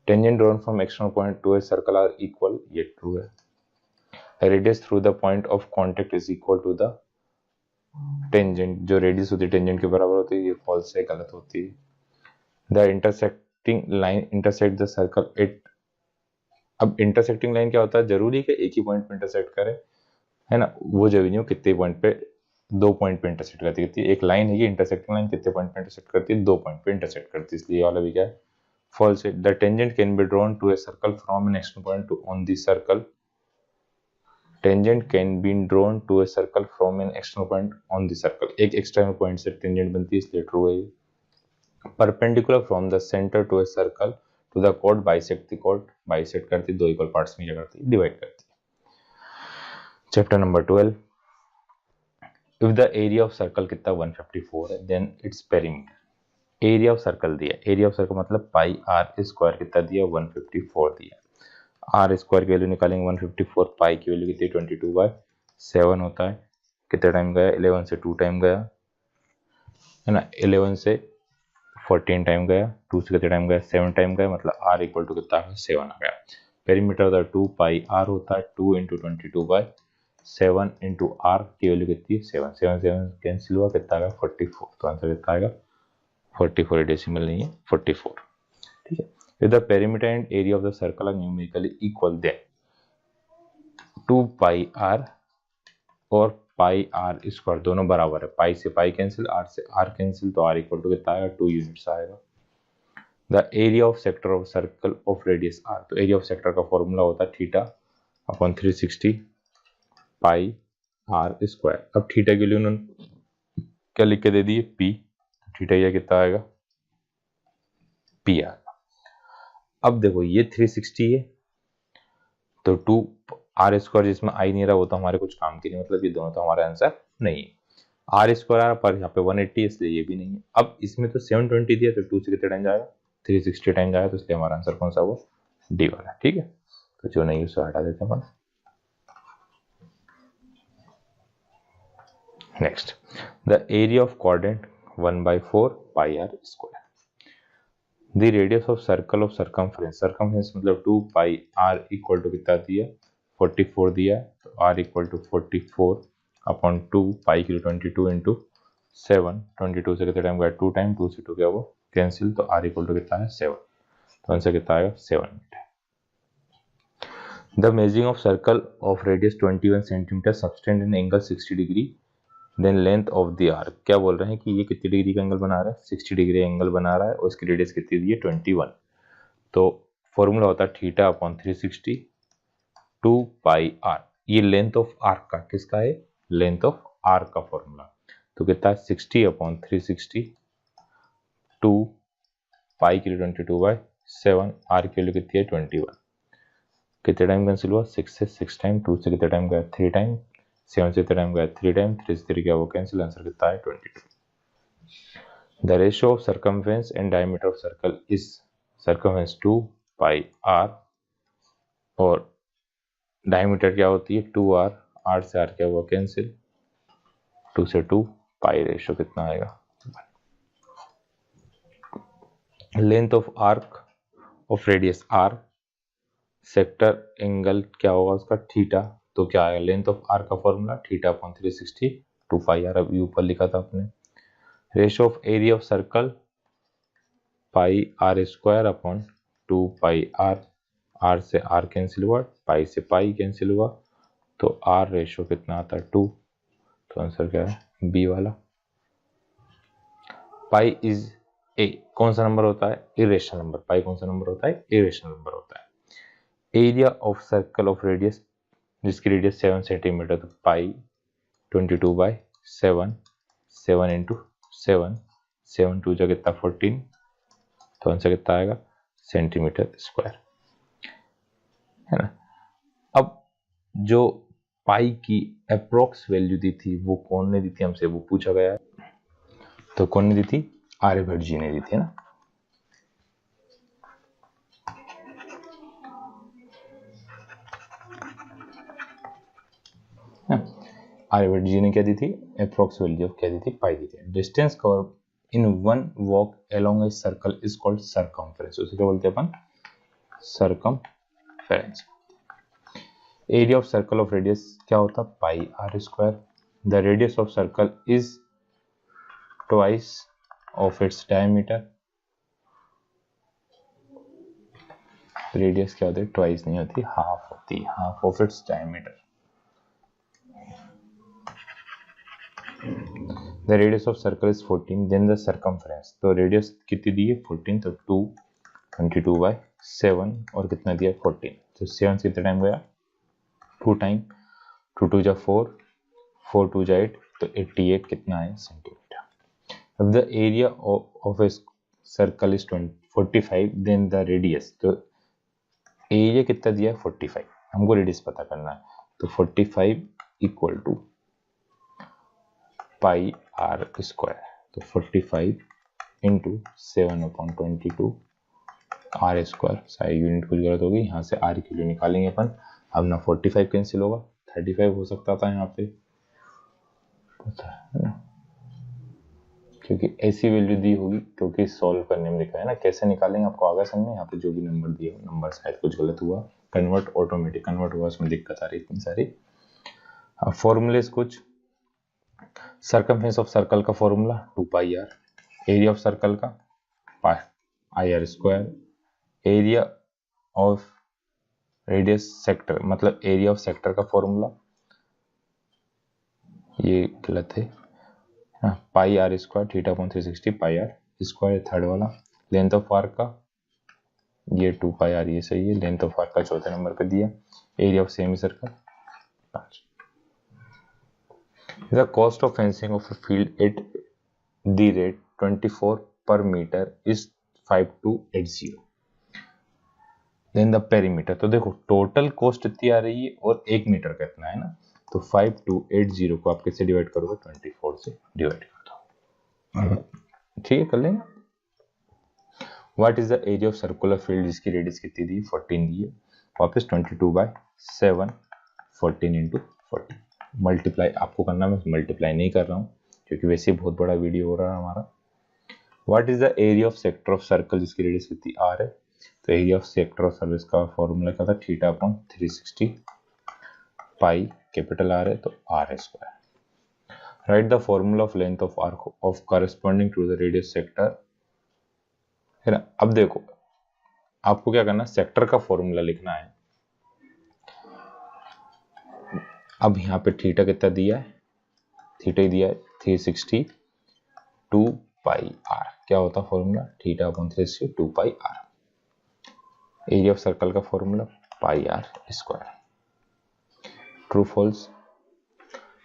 Tangent drawn from external point to a circle are equal, ये ट्रू है। Radius through the point of contact is equal to the tangent, जो रेडियस होती है टेंजेंट के बराबर होती है, ये फॉल्स है, गलत होती है। The intersecting line intersect the circle eight, अब इंटरसेक्टिंग लाइन क्या होता है, जरूरी है कि एक ही पॉइंट पे इंटरसेक्ट करे, है ना, वो जरूरी नहीं हो, कितने पॉइंट पे, 2 पॉइंट पे इंटरसेक्ट करती है। एक लाइन है, ये इंटरसेक्टिंग लाइन कितने पॉइंट पे इंटरसेक्ट करती है, 2 पॉइंट पे इंटरसेक्ट करती है, इसलिए वाला भी क्या है, फॉल्स है। The tangent can be drawn to a circle from an external point to on the circle, tangent can be drawn to a circle from an external point on the circle, एक external point से tangent बनती है, इसलिए true है। Perpendicular from the centre to a circle to the code, bisect the code, bisect करती है, 2 equal parts में क्या करती है, डिवाइड करती है। Chapter number 12, if the area of circle कितना 154 है, then its perimeter. Area of circle दिया, एरिया ऑफ सर्कल मतलब पाई आर स्क्वायर कितना दिया, 154 दिया। आर स्क्वायर की वैल्यू निकालेंगे 154, पाई की वैल्यू कितनी 22/7 होता है। कितने टाइम गया, 11 से 2 टाइम गया, है ना, 11 से 14 टाइम गया, 2 से कितने टाइम गया, 7 टाइम गया, मतलब आर इक्वल टू कितना, 7 आ गया। पेरीमीटर होता है 2 पाई आर होता है 2 इंटू 22/7 इंटू आर की वैल्यू कितनी है 7 7 7 कैंसिल हुआ कितना आएगा 44। तो आंसर कितना आएगा 44, डेसिमल नहीं है 44। ठीक है, if the perimeter and area of the circle are numerically equal then 2 pi r और पाई आर स्क्वायर दोनों बराबर है, पाई से पाई कैंसिल, आर से आर कैंसिल, तो आर इक्वल टू कितना आएगा 2 यूनिट्स आएगा। The area of sector of circle of radius r, तो एरिया ऑफ सेक्टर का फॉर्मूला होता है theta upon 360 pi are square. अब थीटा के लिए उन्होंने क्या लिख के दे दिए पी, थीटा यह कितना आएगा पी आएगा। अब देखो ये 360 है तो 2 आर स्क्वायर जिसमें आई नहीं रहा वो तो हमारे कुछ काम की नहीं, मतलब ये दोनों तो हमारा आंसर नहीं है। आर स्क्वायर आ रहा पर यहाँ पे 180 है इसलिए ये भी नहीं है। अब इसमें तो 720 दिया तो 2 से कितने टाइम जाएगा 360 टाइम जाएगा, तो इसलिए हमारा आंसर कौन सा वो डी वाला। ठीक है, तो जो नहीं उसे हटा देते हैं। Next, the area of quadrant 1/4 pi are square. The radius of circle of circumference, circumference मतलब 2 पाई आर इक्वल टू कितना दिया 44 दिया, तो आर इक्वल टू 44 अपॉन 2 पाई के लिए 22 इंटू 7, 22 से कितने टाइम गया 2 टाइम, 2 से 2 क्या वो कैंसिल, तो आर इक्वल टू कितना है 7, तो आंसर कितना आएगा 7 metre. The measuring of circle of radius 21 centimetre subtend in angle 60 degree then length of the arc. क्या बोल रहे हैं कि ये कितनी डिग्री का एंगल बना रहा है 60 डिग्री एंगल बना रहा है और इसकी रेडियस कितनी दी है 21। तो फॉर्मूला होता है थीटा अपॉन 360 2 पाई आर। ये लेंथ ऑफ आर्क का किसका है लेंथ ऑफ आर्क का फॉर्मूला, तो कितना है 60 अपॉन 360 2 पाई के लिए 22/7, आर की वैल्यू कितनी है 21। कितने टाइम कैंसिल हुआ 6 से 6 टाइम, 2 से कितने टाइम गया 3 टाइम, 7 से कितने टाइम गया 3 टाइम, 3 से 3 क्या वो कैंसिल, आंसर कितना है 22। The ratio of circumference and diameter of circle is circumference 2 pi r और डायमीटर क्या होती है 2r, r से r क्या हुआ कैंसिल, 2 से 2 पाई, रेशियो कितना आएगा। Length of arc of radius r, sector angle क्या होगा उसका थीटा, तो क्या आएगा लेंथ ऑफ आर्क का formula theta upon 360 2 pi r, अभी ऊपर लिखा था आपने। Ratio of area of circle pi are square upon 2 pi r, r से आर कैंसिल हुआ, पाई से पाई कैंसिल हुआ, तो आर रेशियो कितना आता है 2, तो आंसर क्या है बी वाला। पाई इज ए कौन सा नंबर होता है इरेशनल नंबर, पाई कौन सा नंबर होता है इरेशनल नंबर होता है। Area of circle of radius जिसकी रेडियस 7 सेंटीमीटर, तो पाई 22/7, 7 इंटू 7, 7 2 जा कितना 14, तो आंसर कितना आएगा सेंटीमीटर स्क्वायर, है ना। अब जो पाई की अप्रोक्स वैल्यू दी थी वो कौन ने दी थी हमसे, वो पूछा गया है, तो कौन ने दी थी आर्यभट्ट जी ने दी थी ना। आर्यभट्ट जी ने क्या दी थी अप्रोक्स वैल्यू ऑफ क्या दी थी पाई दी थी। Distance cover in one walk along a circle is called circumference, उसे क्या बोलते हैं अपन circumference. Area of circle of radius क्या होता है pi are square. The radius of circle is twice of its diameter, radius क्या होती है ट्वाइस नहीं होती हाफ होती है, half of its diameter. The radius of circle is 14 then the circumference, तो रेडियस कितनी दी है 14, तो 2 22/7 और कितना दिया 14, तो 7 से कितना टाइम गया 2 टाइम, 2 2 जा 4, 4 2 जा 8, तो 88 कितना है सेंटीमीटर। अब the area of a circle is 45 then the radius, तो एरिया कितना दिया है 45, हमको रेडियस पता करना है, तो 45 equal to pi are square, तो 45 इंटू 7/22 आर स्क्वायर, सारी यूनिट कुछ गलत होगी, यहाँ से आर की वैल्यू निकालेंगे अपन। अब ना 45 कैंसिल होगा 35 हो सकता था यहाँ पे, पता है ना, क्योंकि ऐसी वैल्यू दी होगी क्योंकि सॉल्व करने में लिखा है ना, कैसे निकालेंगे आपको आगे समझ में, यहाँ पे जो भी नंबर दिए हो नंबर शायद कुछ गलत हुआ कन्वर्ट ऑटोमेटिक कन्वर्ट हुआ, उसमें दिक्कत आ रही इतनी सारी। अब फॉर्मूलेस कुछ, सर्कमफेरेंस ऑफ सर्कल का formula 2 pi R, area of circle का pi are square, area of radius sector मतलब एरिया ऑफ सेक्टर का फॉर्मूला, ये गलत है, pi are square theta upon 360 pi are square third वाला, लेंथ ऑफ आर्क का ये 2 पाई आर, ये सही है, लेंथ ऑफ आर्क का चौथे नंबर पे दिया, area of semi circle 5। The cost of fencing of a field at the rate 24 per metre is 5280। Then the perimeter, तो देखो टोटल कॉस्ट इतनी आ रही है और 1 मीटर का इतना है ना, तो 5280 को आप किससे डिवाइड करोगे, 24 से डिवाइड कर दो, ठीक है कर लेंगे। What is the area of circular field, जिसकी रेडियस कितनी दी, 14 दी है, वापस 22/7 14 × 40 मल्टीप्लाई आपको करना, मैं मल्टीप्लाई नहीं कर रहा हूँ क्योंकि वैसे बहुत बड़ा वीडियो हो रहा है हमारा। What is the area of sector of circle, जिसकी रेडियस कितनी आर है, तो area of sector of circle का फॉर्मूला क्या था, theta upon 360 pi capital r है तो r square. Right the formula of length of arc of corresponding to the radius sector, है ना। अब देखो आपको क्या करना है, सेक्टर का फॉर्मूला लिखना है। अब यहाँ पे थीटा कितना दिया है, थीटा ही दिया है 360 2 पाई आर, क्या होता है formula, theta upon 360 2 pi R. Area of circle का formula pi are square. True false,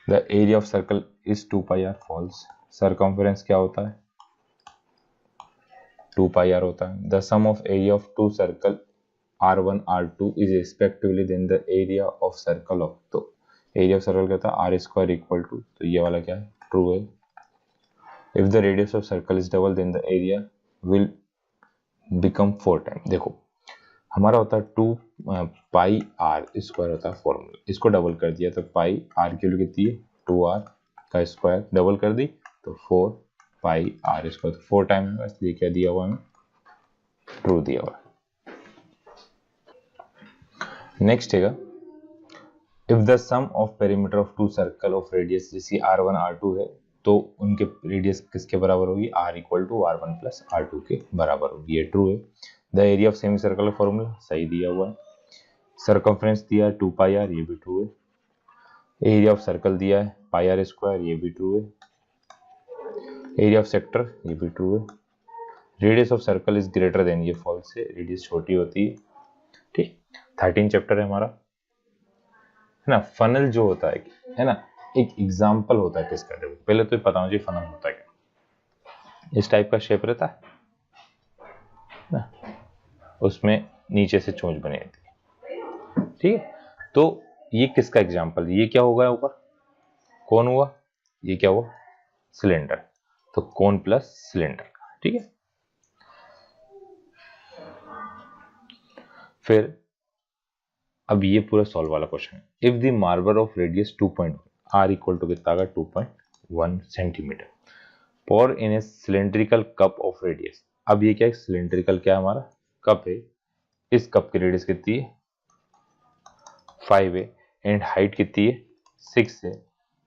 the area of circle is 2 pi R, false. Circumference क्या होता है, 2 पाई आर होता है। The sum of area of two circle R1 R2 is respectively then the area of circle of, तो area of circle क्या था, are square equal to, तो ये वाला क्या है, ट्रू है। If the radius of circle is double then the area will become 4 time. देखो हमारा होता है 2 पाई आर स्क्वायर होता है फॉर्मूला, इसको डबल कर दिया तो पाई आर की वैल्यू कितनी है, 2r का स्क्वायर डबल कर दी तो 4 पाई आर स्क्वायर, तो 4 टाइम है, इसलिए क्या दिया हुआ है, ट्रू दिया हुआ है। नेक्स्ट है if the sum of perimeter of two circle of radius, जैसे R1 R2 है तो उनके रेडियस किसके बराबर होगी, R equal to R1 plus R2 के बराबर होगी, ये ट्रू है। The area of semi circle formula सही दिया हुआ है। सर्कमफ्रेंस दिया है 2 पाई आर, ये भी ट्रू है। एरिया ऑफ सर्कल दिया है पाई आर स्क्वायर, ये भी ट्रू है। एरिया ऑफ सेक्टर, ये भी ट्रू है। Radius of circle is greater than, ये फॉल्स है, रेडियस छोटी होती है, ठीक। 13 चैप्टर है हमारा, है ना। फनल जो होता है ना, एक एग्जाम्पल होता है किसका, देखो पहले तो पता होना चाहिए फनल होता है क्या। इस टाइप का शेप रहता है ना, उसमें नीचे से चोंच बनी रहती है, ठीक है। तो ये किसका एग्जाम्पल, ये क्या होगा ऊपर, कौन हुआ, ये क्या हुआ, सिलेंडर, तो कौन प्लस सिलेंडर का, ठीक है। फिर अब ये पूरा सॉल्व वाला क्वेश्चन है। If the marble of radius 2.1 r equal to कितना का 2.1 centimetre pour in a cylindrical cup of radius, अब ये क्या है, सिलेंड्रिकल क्या है हमारा कप है, इस कप की रेडियस कितनी है 5 है एंड हाइट कितनी है 6 है,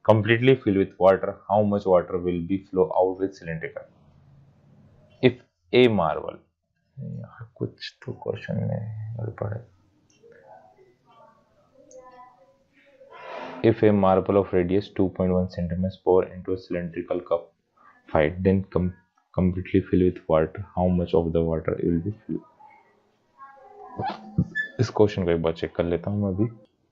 completely filled with water, how much water will be flow out with cylindrical, if a marble, यार कुछ तो क्वेश्चन में गड़बड़ है। If a marble of radius 2.1 centimeters pour into a cylindrical cup, fight then completely fill with water, how much of the water will be flow। इस question को एक बार check कर लेता हूं मैं अभी,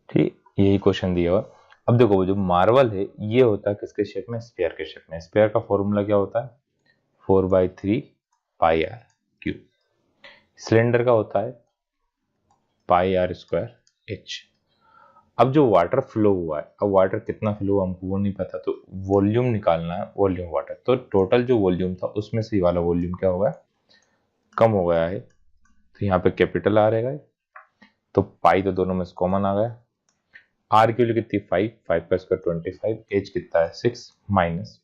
ठीक। यही क्वेश्चन दिया हुआ। अब देखो जो मार्बल है ये होता है किसके शेप में, स्फीयर के शेप में। स्फीयर का फॉर्मूला क्या होता है, 4/3 पाई आर क्यूब। सिलेंडर का होता है पाई आर स्क्वायर एच। अब जो वाटर फ्लो हुआ है, अब वाटर कितना फ्लो हुआ हमको वो नहीं पता, तो वॉल्यूम निकालना है, वॉल्यूम वाटर, तो टोटल जो वॉल्यूम था उसमें से वाला वॉल्यूम क्या हो गया, कम हो गया है, तो यहाँ पे कैपिटल आ रहेगा, तो पाई तो दोनों में से कॉमन आ गया। आर की वैल्यू कितनी 5 का स्क्वायर 25, एच कितना है 6 माइनस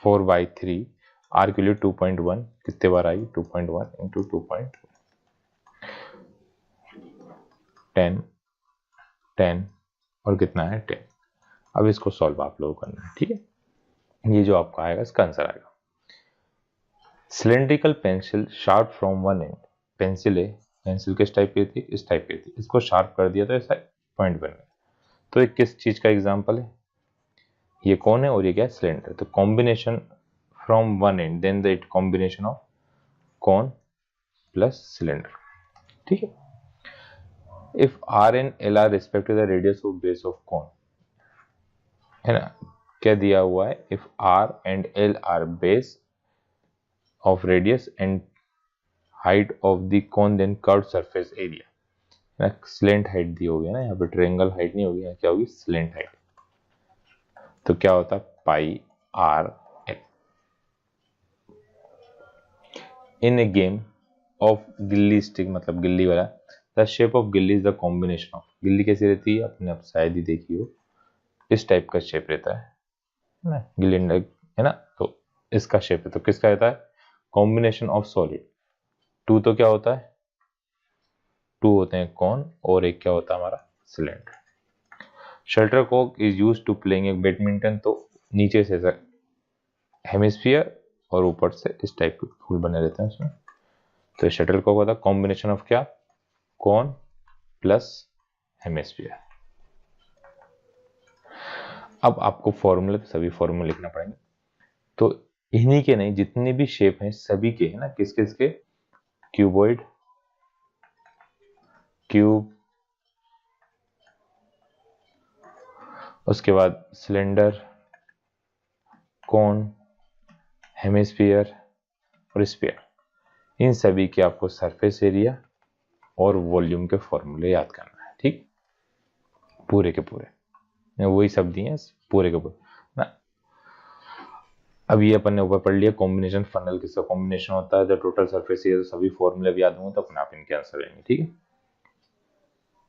4/3, आर की वैल्यू 2.1 कितने बार आई 2.1 इंटू 2.1, 10 10 और कितना है 10। अब इसको सॉल्व आप लोगों को करना है, ठीक है। ये जो आपका आएगा इसका आंसर आएगा। Cylindrical pencil sharp from one and, pencil है, पेंसिल किस टाइप की थी, इस टाइप की थी, इसको शार्प कर दिया तो ऐसा पॉइंट बन गया। तो ये किस चीज का एग्जांपल है, ये कौन है और ये क्या है, सिलेंडर। तो combination from one end, then the combination of cone plus cylinder, ठीक है। If r and l are respective the radius of base of cone, है ना, क्या दिया हुआ है, if r and l are base of radius and height of the cone then curve surface area, है ना, स्लेंट हाइट दी होगी ना, यहाँ पे ट्रायंगल हाइट नहीं होगी, यहाँ क्या होगी, स्लेंट हाइट। तो क्या होता है, pi R L. In a game of gilli stick, मतलब गिल्ली वाला, the shape of gilli is the combination of, गिल्ली कैसी रहती है, अपने आप शायद ही देखी हो, इस टाइप का शेप रहता है ना, गिल्ली है ना, तो इसका शेप है, तो किसका रहता है, कॉम्बिनेशन ऑफ सॉलिड। टू तो क्या होता है, टू होते हैं कॉन और एक क्या होता है हमारा cylinder. Shuttlecock is used to playing a badminton, तो नीचे से हेमिस्फीयर और ऊपर से इस टाइप के फूल बने रहते हैं उसमें। तो शटलकॉक होता है कॉम्बिनेशन ऑफ क्या, कॉन प्लस हेमिस्फीयर। अब आपको फॉर्मूले, सभी फॉर्मूले लिखना पड़ेंगे, तो इन्हीं के नहीं जितने भी शेप हैं सभी के, है ना, किस किस के, क्यूबॉइड, क्यूब, उसके बाद सिलेंडर, कॉन, हेमिस्फीयर और स्फीयर, इन सभी के आपको सरफेस एरिया और वॉल्यूम के फॉर्मूले याद करना है, ठीक, पूरे के पूरे, वही सब दिए हैं पूरे के पूरे ना। अब ये अपन ने ऊपर पढ़ लिया कॉम्बिनेशन फनल किसका कॉम्बिनेशन होता है, जब टोटल सरफेस एरिया, तो सभी फॉर्मूले भी याद होंगे तो अपने आप इनके आंसर आएंगे, ठीक है।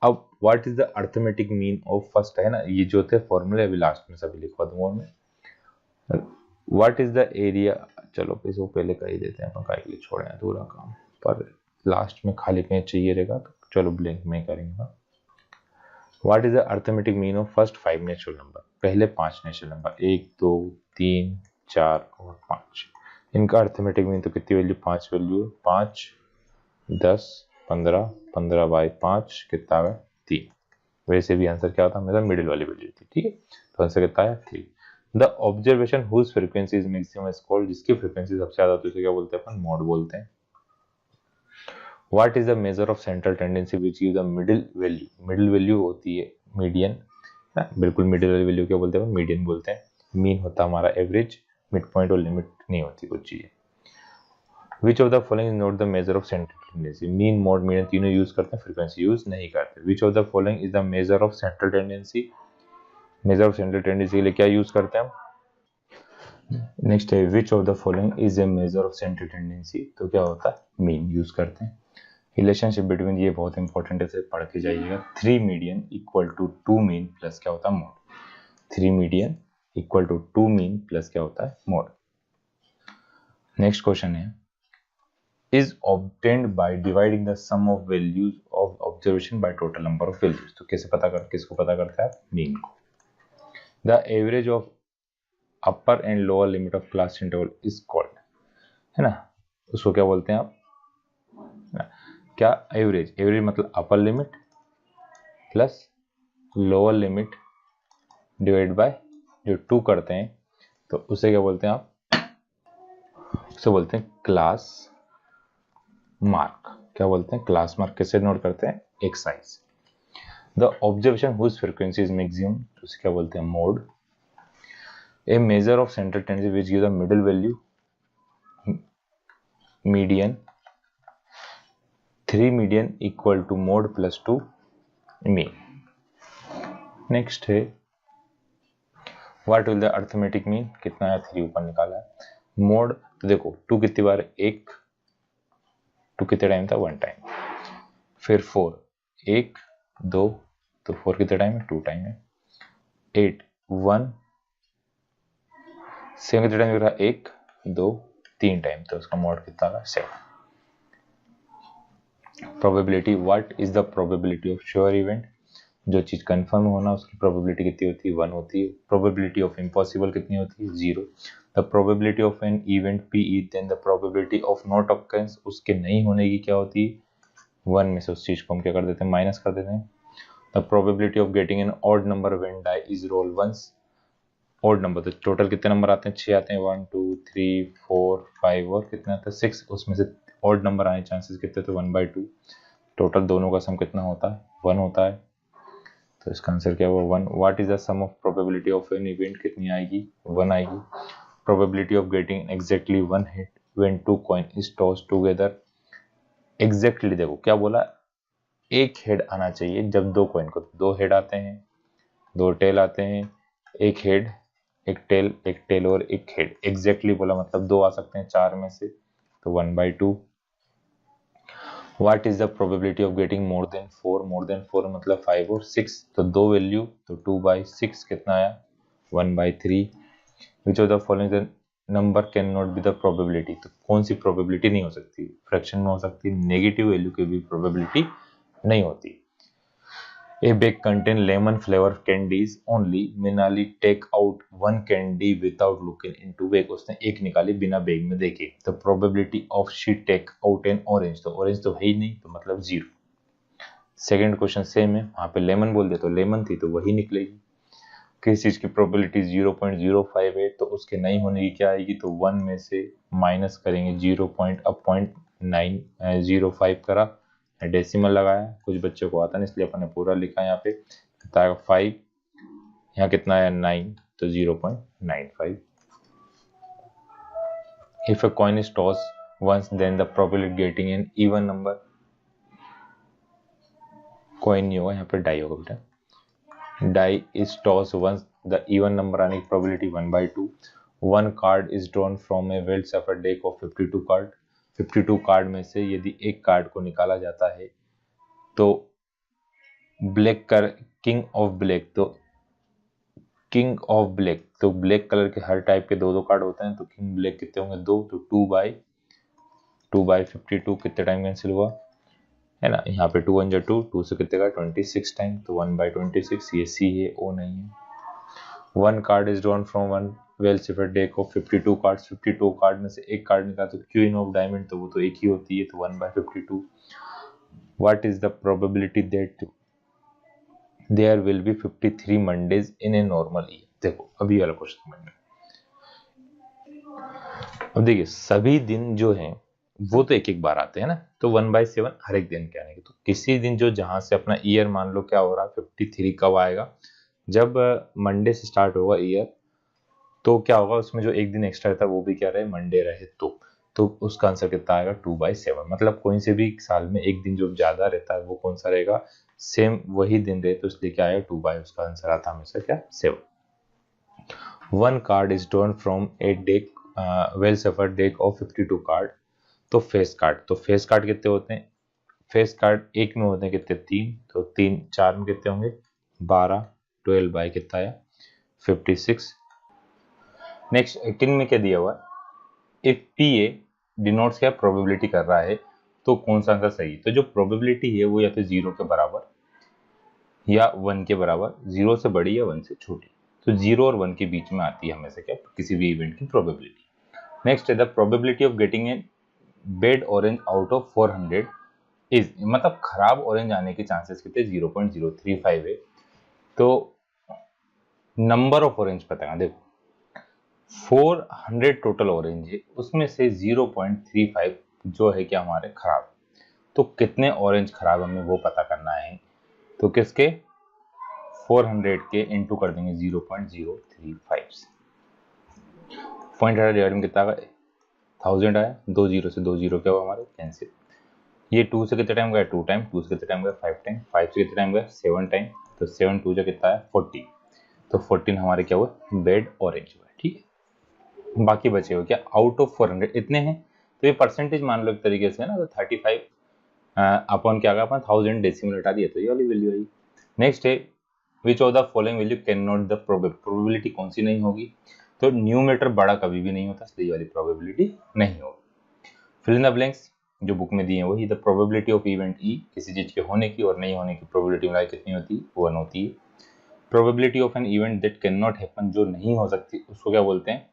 अब what is the arithmetic mean of first, है ना, ये जो थे फॉर्मूले अभी लास्ट में सभी लिखवा दूंगा मैं। व्हाट इज द एरिया, चलो इसको पहले कर ही देते हैं अपन, का के लिए छोड़े अधूरा काम, पर लास्ट में खाली पेज चाहिए रहेगा तो चलो ब्लैंक में करेंगे। What is the arithmetic mean of first 5 natural number, पहले 5 नेचुरल नंबर 1 2 3 4 और 5, इनका अर्थमेटिक मीन तो कितनी वैल्यू, 5 वैल्यू, 5 10 15 15 बाई 5 कितना है 3। वैसे भी आंसर क्या होता है मेरा, मिडिल वाली वैल्यू थी, ठीक है। तो आंसर कितना है 3। The observation whose frequency is maximum is called, जिसकी फ्रीक्वेंसी सबसे ज्यादा होती है उसे क्या बोलते हैं अपन, मोड बोलते हैं। What is the major of central tendency which give the middle value, middle value होती है मीडियन, बिल्कुल मिडिल वाली वैल्यू क्या बोलते हैं, मीडियन बोलते हैं। मीन होता है हमारा एवरेज, मिड पॉइंट और लिमिट नहीं होती कुछ चीजें। Which of the following is not the major of central tendency, mean mode median तीनों यूज करते हैं, फ्रीक्वेंसी यूज नहीं करते। Which of the following is the major of central tendency, major of central tendency के लिए क्या use करते हैं हम। नेक्स्ट है which of the following is a measure of central tendency, तो क्या होता है मीन यूज करते हैं। रिलेशनशिप बिटवीन, ये बहुत इंपॉर्टेंट है, पढ़ के जाइएगा। 3 median equal to 2 mean plus क्या होता है mode, 3 median equal to 2 mean plus क्या होता है मोड। नेक्स्ट क्वेश्चन है is obtained by dividing the sum of values of observation by total number of values, तो कैसे पता कर, किसको पता करता है, मीन को। the average of upper and lower limit of class interval is called, है ना, उसको क्या बोलते हैं आप, क्या एवरेज, एवरेज मतलब upper limit plus lower limit divide by जो 2 करते हैं, तो उसे क्या बोलते हैं आप, उसे बोलते हैं क्लास मार्क। क्या बोलते हैं, क्लास मार्क। कैसे नोट करते हैं, एक्साइज। The observation whose frequency is maximum, उसे क्या बोलते हैं mode. A measure of central tendency which give the middle value, median. 3 median equal to mode plus 2 mean. Next है what will the arithmetic mean, कितना है 3 ऊपर निकाला है। मोड तो देखो 2 कितनी बार, 1, 2 कितने टाइम था 1 टाइम, फिर 4 1 2, तो 4 कितने टाइम है 2 टाइम है। 8 1 7 कितने टाइम दिख रहा है 1 2 3 टाइम, तो उसका मोड कितना था 7। Probability, what is the probability of sure event, जो चीज कंफर्म होना उसकी प्रोबेबिलिटी कितनी होती है, 1 होती है। प्रोबेबिलिटी ऑफ इम्पॉसिबल कितनी होती है, 0। The probability of an event p is then the probability of not occurrence, उसके नहीं होने की क्या होती है, 1 में से उस चीज को हम क्या कर देते हैं, माइनस कर देते हैं। The probability of getting an odd number when die is roll once, odd number तो टोटल कितने नंबर आते हैं, 6 आते हैं, 1 2 3 4 5 और कितने आते हैं, 6, उसमें से ऑड नंबर आने चांसेस कितने, तो 1/2। टोटल दोनों का सम कितना होता है, 1 होता है, तो इसका आंसर क्या हुआ, 1। What is the sum of probability of an event, कितनी आएगी, 1 आएगी। Probability of getting exactly 1 hit when 2 coin is tossed together, exactly देखो क्या बोला, एक हेड आना चाहिए जब 2 कॉइन को, 2 हेड आते हैं, 2 टेल आते हैं, एक हेड एक टेल और एक हेड, एग्जैक्टली बोला मतलब 2 आ सकते हैं 4 में से, तो 1/2। What is the probability of getting more than 4, more than 4 मतलब 5 और 6, तो 2 वैल्यू, तो 2/6 कितना आया, 1/3। Which of the following number can not be the probability, तो कौन सी प्रोबेबिलिटी नहीं हो सकती, फ्रैक्शन में हो सकती है, नेगेटिव वैल्यू की भी प्रोबेबिलिटी नहीं होती। A bag contain lemon flavor candies only. Minali take out one candy without looking into bag. उसने एक निकाली बिना बैग में देखे। The probability of she take out an orange, तो orange तो है ही नहीं, तो मतलब 0। सेकेंड क्वेश्चन सेम है, वहां पे लेमन बोल दे तो लेमन थी तो वही निकलेगी। किस चीज की प्रोबेबिलिटी 0.05 है, तो उसके नहीं होने की क्या आएगी, तो 1 में से माइनस करेंगे 0.905 करा, डेसिमल लगाया, कुछ बच्चों को आता नहीं इसलिए अपन ने पूरा लिखा यहाँ पे, कितना 5, यहाँ कितना है 9, तो 0.95। If a coin is toss once then the probability getting an even number, coin नहीं होगा यहाँ पे डाई होगा बेटा, die is toss once the even number आने की probability 1/2। One card is drawn from a well suffer deck of 52 card, 52 card में से यदि एक कार्ड को निकाला जाता है तो ब्लैक कर किंग ऑफ ब्लैक, तो किंग ऑफ ब्लैक, तो ब्लैक कलर के हर टाइप के 2-2 कार्ड होते हैं, तो किंग ब्लैक कितने होंगे 2, तो 2/52 कितने टाइम कैंसिल हुआ है ना, यहाँ पे 2 1 2, 2 से कितने का 26 टाइम, तो 1/26, ये सी है, ओ नहीं है। One card is drawn from one well cipher deck of 52 cards, 52 card में से एक कार्ड निकाला तो क्वीन ऑफ डायमंड, तो वो तो एक ही होती है, तो 1/52। What is the probability that there will be 53 Mondays in a normal year, देखो अभी वाला क्वेश्चन समझ में। अब देखिए सभी दिन जो है वो तो एक एक बार आते हैं ना, तो 1/7 हर एक दिन के आने के, तो किसी दिन जो जहां से अपना ईयर मान लो क्या हो रहा है 53 कब आएगा, जब मंडे से स्टार्ट होगा ईयर, तो क्या होगा उसमें जो एक दिन एक्स्ट्रा रहता है वो भी क्या रहे, मंडे रहे, तो उसका आंसर कितना आएगा 2/7, मतलब कोई से भी साल में एक दिन जो ज्यादा रहता है वो कौन सा रहेगा, सेम वही दिन रहे, तो इसलिए क्या आएगा 2/, उसका आंसर आता है हमेशा क्या 7। One card is drawn from A deck well suffer deck of 52 card, तो फेस कार्ड, तो फेस कार्ड कितने होते हैं, फेस कार्ड एक में होते हैं कितने 3, तो 3 4 में कितने होंगे 12, 12 बाई कितना आया 56। नेक्स्ट 18 में क्या दिया हुआ है, इफ पी ए डिनोट्स क्या प्रोबेबिलिटी कर रहा है, तो कौन सा आंसर सही है, तो जो प्रोबेबिलिटी है वो या तो 0 के बराबर या 1 के बराबर, 0 से बड़ी या 1 से छोटी, तो 0 और 1 के बीच में आती है हमेशा क्या किसी भी इवेंट की प्रोबेबिलिटी। नेक्स्ट है the probability of getting a bed orange out of 400 is, मतलब खराब ऑरेंज आने के चांसेस कितने 0.035 है, तो नंबर ऑफ ऑरेंज पता है, देखो 400 टोटल ऑरेंज है, उसमें से 0.35 जो है कि हमारे खराब, तो कितने ऑरेंज खराब हमें वो पता करना है, तो किसके 400 के इंटू कर देंगे 0.035, पॉइंट डिवाइड में कितना आया 1000 आया, 2 0 से 2 0 क्या हुआ हमारे कैंसिल, ये 2 से कितने टाइम गया 2 टाइम, 2 से कितने टाइम गया 5 टाइम, 5 से कितने टाइम गया 7 टाइम, तो 7 2 जो कितना है 40, तो 14 हमारे क्या हुआ बेड ऑरेंज हुआ, ठीक है। बाकी बचे हुए क्या आउट ऑफ 400 इतने हैं, तो ये परसेंटेज मान लो एक तरीके से ना, तो 35 अपॉन क्या अपन 1000 डेसिमल हटा दिया तो ये वाली वैल्यू आई। नेक्स्ट है which of the following value can not the probability कौन सी नहीं होगी, तो न्यूमरेटर बड़ा कभी भी नहीं होता इसलिए वाली प्रोबेबिलिटी नहीं होगी। फिल इन द ब्लैंक्स, जो बुक में दी है वही, the probability of event E, किसी चीज के होने की और नहीं होने की प्रोबेबिलिटी मिला कितनी होती है, 1 होती है। Probability of an event that can not happen, जो नहीं हो सकती उसको क्या बोलते हैं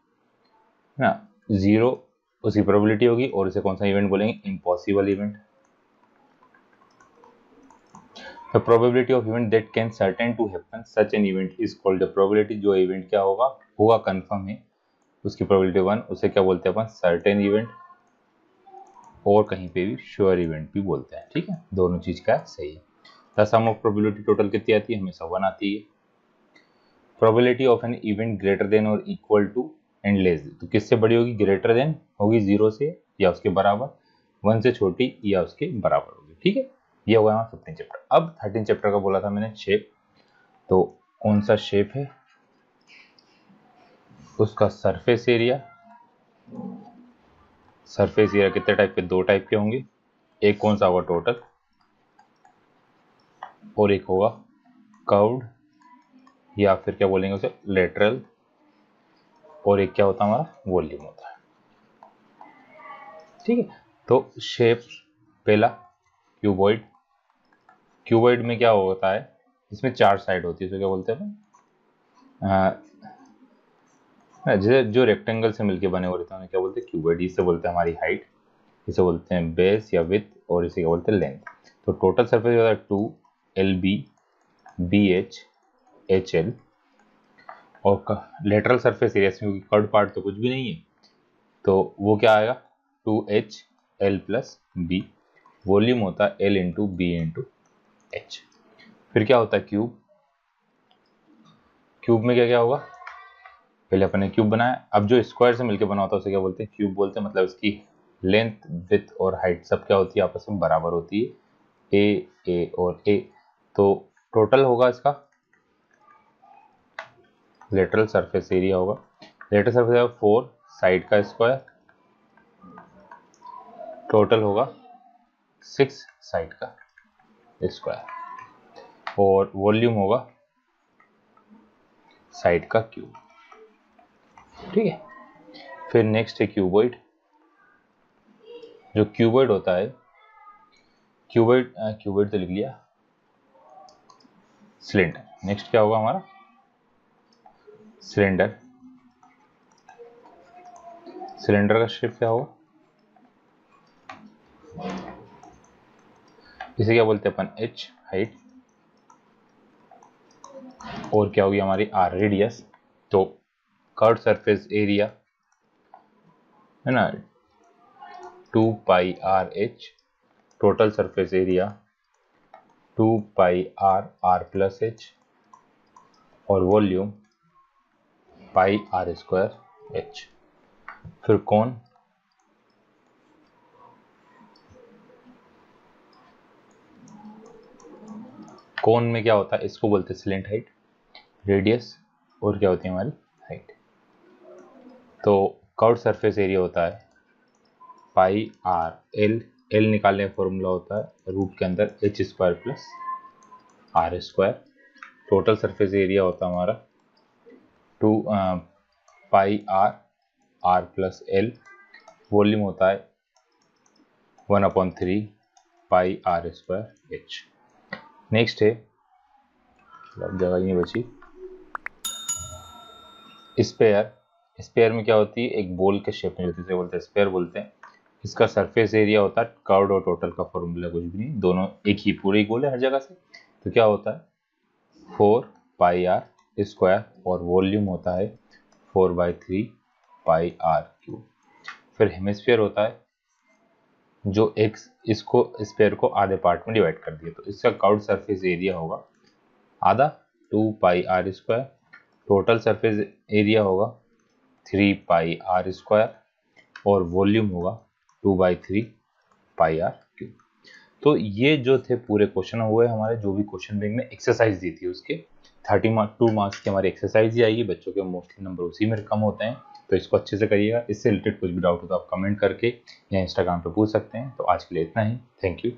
ना, 0 उसकी प्रोबेबिलिटी होगी, और इसे कौन सा इवेंट बोलेंगे, impossible event. The probability of event that can certain to happen, such an event is called the probability, जो इवेंट क्या होगा कंफर्म है, उसकी प्रोबेबिलिटी 1, उसे क्या बोलते हैं अपन, सर्टेन इवेंट, और कहीं पे भी श्योर इवेंट भी बोलते हैं। ठीक है, दोनों चीज का सही है। The sum of probability total कितनी आती है, हमेशा 1 आती है। Probability of an event greater than और इक्वल टू एंड लेस, तो किससे बड़ी होगी, ग्रेटर देन होगी 0 से या उसके बराबर, 1 से छोटी या उसके बराबर होगी। ठीक है, ये होगा हमारा 15 चैप्टर। अब 13 चैप्टर का बोला था मैंने शेप, तो कौन सा शेप है, उसका सरफेस एरिया। सरफेस एरिया कितने टाइप के, 2 टाइप के होंगे, एक कौन सा होगा, टोटल, और एक होगा कर्व्ड, या फिर क्या बोलेंगे उसे, लेटरल, और एक क्या होता है हमारा, वॉल्यूम होता है। ठीक है, तो शेप पहला क्यूबॉइड। क्यूबॉइड में क्या होता है, इसमें 4 साइड होती है, तो क्या बोलते हैं, जो रेक्टेंगल से मिलके बने हुए रहते हैं उन्हें क्या बोलते हैं, क्यूबॉइड। इसे बोलते हैं हमारी हाइट, इसे बोलते हैं बेस या विड्थ, और इसे क्या बोलते हैं, लेंथ। तो टोटल सरफेस होता है 2LB BH HL, और लेटरल सरफेस एरिया, क्योंकि कर्ड पार्ट तो कुछ भी नहीं है, तो वो क्या आएगा, 2HL + B। वॉल्यूम होता है L × B × H। फिर क्या होता है क्यूब। क्यूब में क्या क्या होगा, पहले अपन ने क्यूब बनाया, अब जो स्क्वायर से मिलकर बना होता है उसे क्या बोलते हैं, क्यूब बोलते हैं। मतलब इसकी लेंथ, विड्थ और हाइट सब क्या होती है, आपस में बराबर होती है, ए और ए। तो टोटल होगा इसका लेटरल सरफेस एरिया होगा, लेटरल सरफेस एरिया 4 साइड का स्क्वायर, टोटल होगा 6 साइड का स्क्वायर, और वॉल्यूम होगा साइड का क्यूब। ठीक है, फिर नेक्स्ट है क्यूबॉइड। जो क्यूबॉइड होता है, क्यूबॉइड तो लिख लिया, सिलेंडर। नेक्स्ट क्या होगा हमारा, सिलेंडर। सिलेंडर का शेप क्या होगा, इसे क्या बोलते हैं अपन, H हाइट, और क्या होगी हमारी R रेडियस। तो कर्व सरफेस एरिया है ना, 2πRH, total surface area 2πR + H, और वॉल्यूम πR²H। फिर कोन, कोन में क्या होता है, इसको बोलते हैं स्लेंट हाइट, रेडियस, और क्या होती है हमारी हाइट। तो कर्व सरफेस एरिया होता है πRL, L निकालने का फॉर्मूला होता है रूट के अंदर H² + R²। Total surface area होता है हमारा 2πR + L, वॉल्यूम होता है 1/3 πR²H। नेक्स्ट है, अब जगह नहीं बची, स्पेयर। स्पेयर में क्या होती है, एक बॉल के शेप में होती है, बोलते हैं स्पेयर बोलते हैं। इसका सरफेस एरिया होता है, कर्व्ड और टोटल का फॉर्मूला कुछ भी नहीं, दोनों एक ही पूरे इक्वल है हर जगह से। तो क्या होता है 4πR², और वॉल्यूम होता है 4/3 πR³। फिर हेमिस्फीयर होता है, जो इसको स्पेयर को आधे पार्ट में डिवाइड कर दिया, तो इसका कर्व्ड सरफेस एरिया होगा आधा 2πR², टोटल सरफेस एरिया होगा 3πR², और वॉल्यूम होगा 2/3 πR³। तो ये जो थे पूरे क्वेश्चन हुए हमारे, जो भी क्वेश्चन बैंक ने एक्सरसाइज दी थी उसके 2 मार्क्स की हमारी एक्सरसाइज ही आएगी। बच्चों के मोस्टली नंबर उसी में कम होते हैं, तो इसको अच्छे से करिएगा। इससे रिलेटेड कुछ भी डाउट हो तो आप कमेंट करके या इंस्टाग्राम पे पूछ सकते हैं। तो आज के लिए इतना ही, थैंक यू।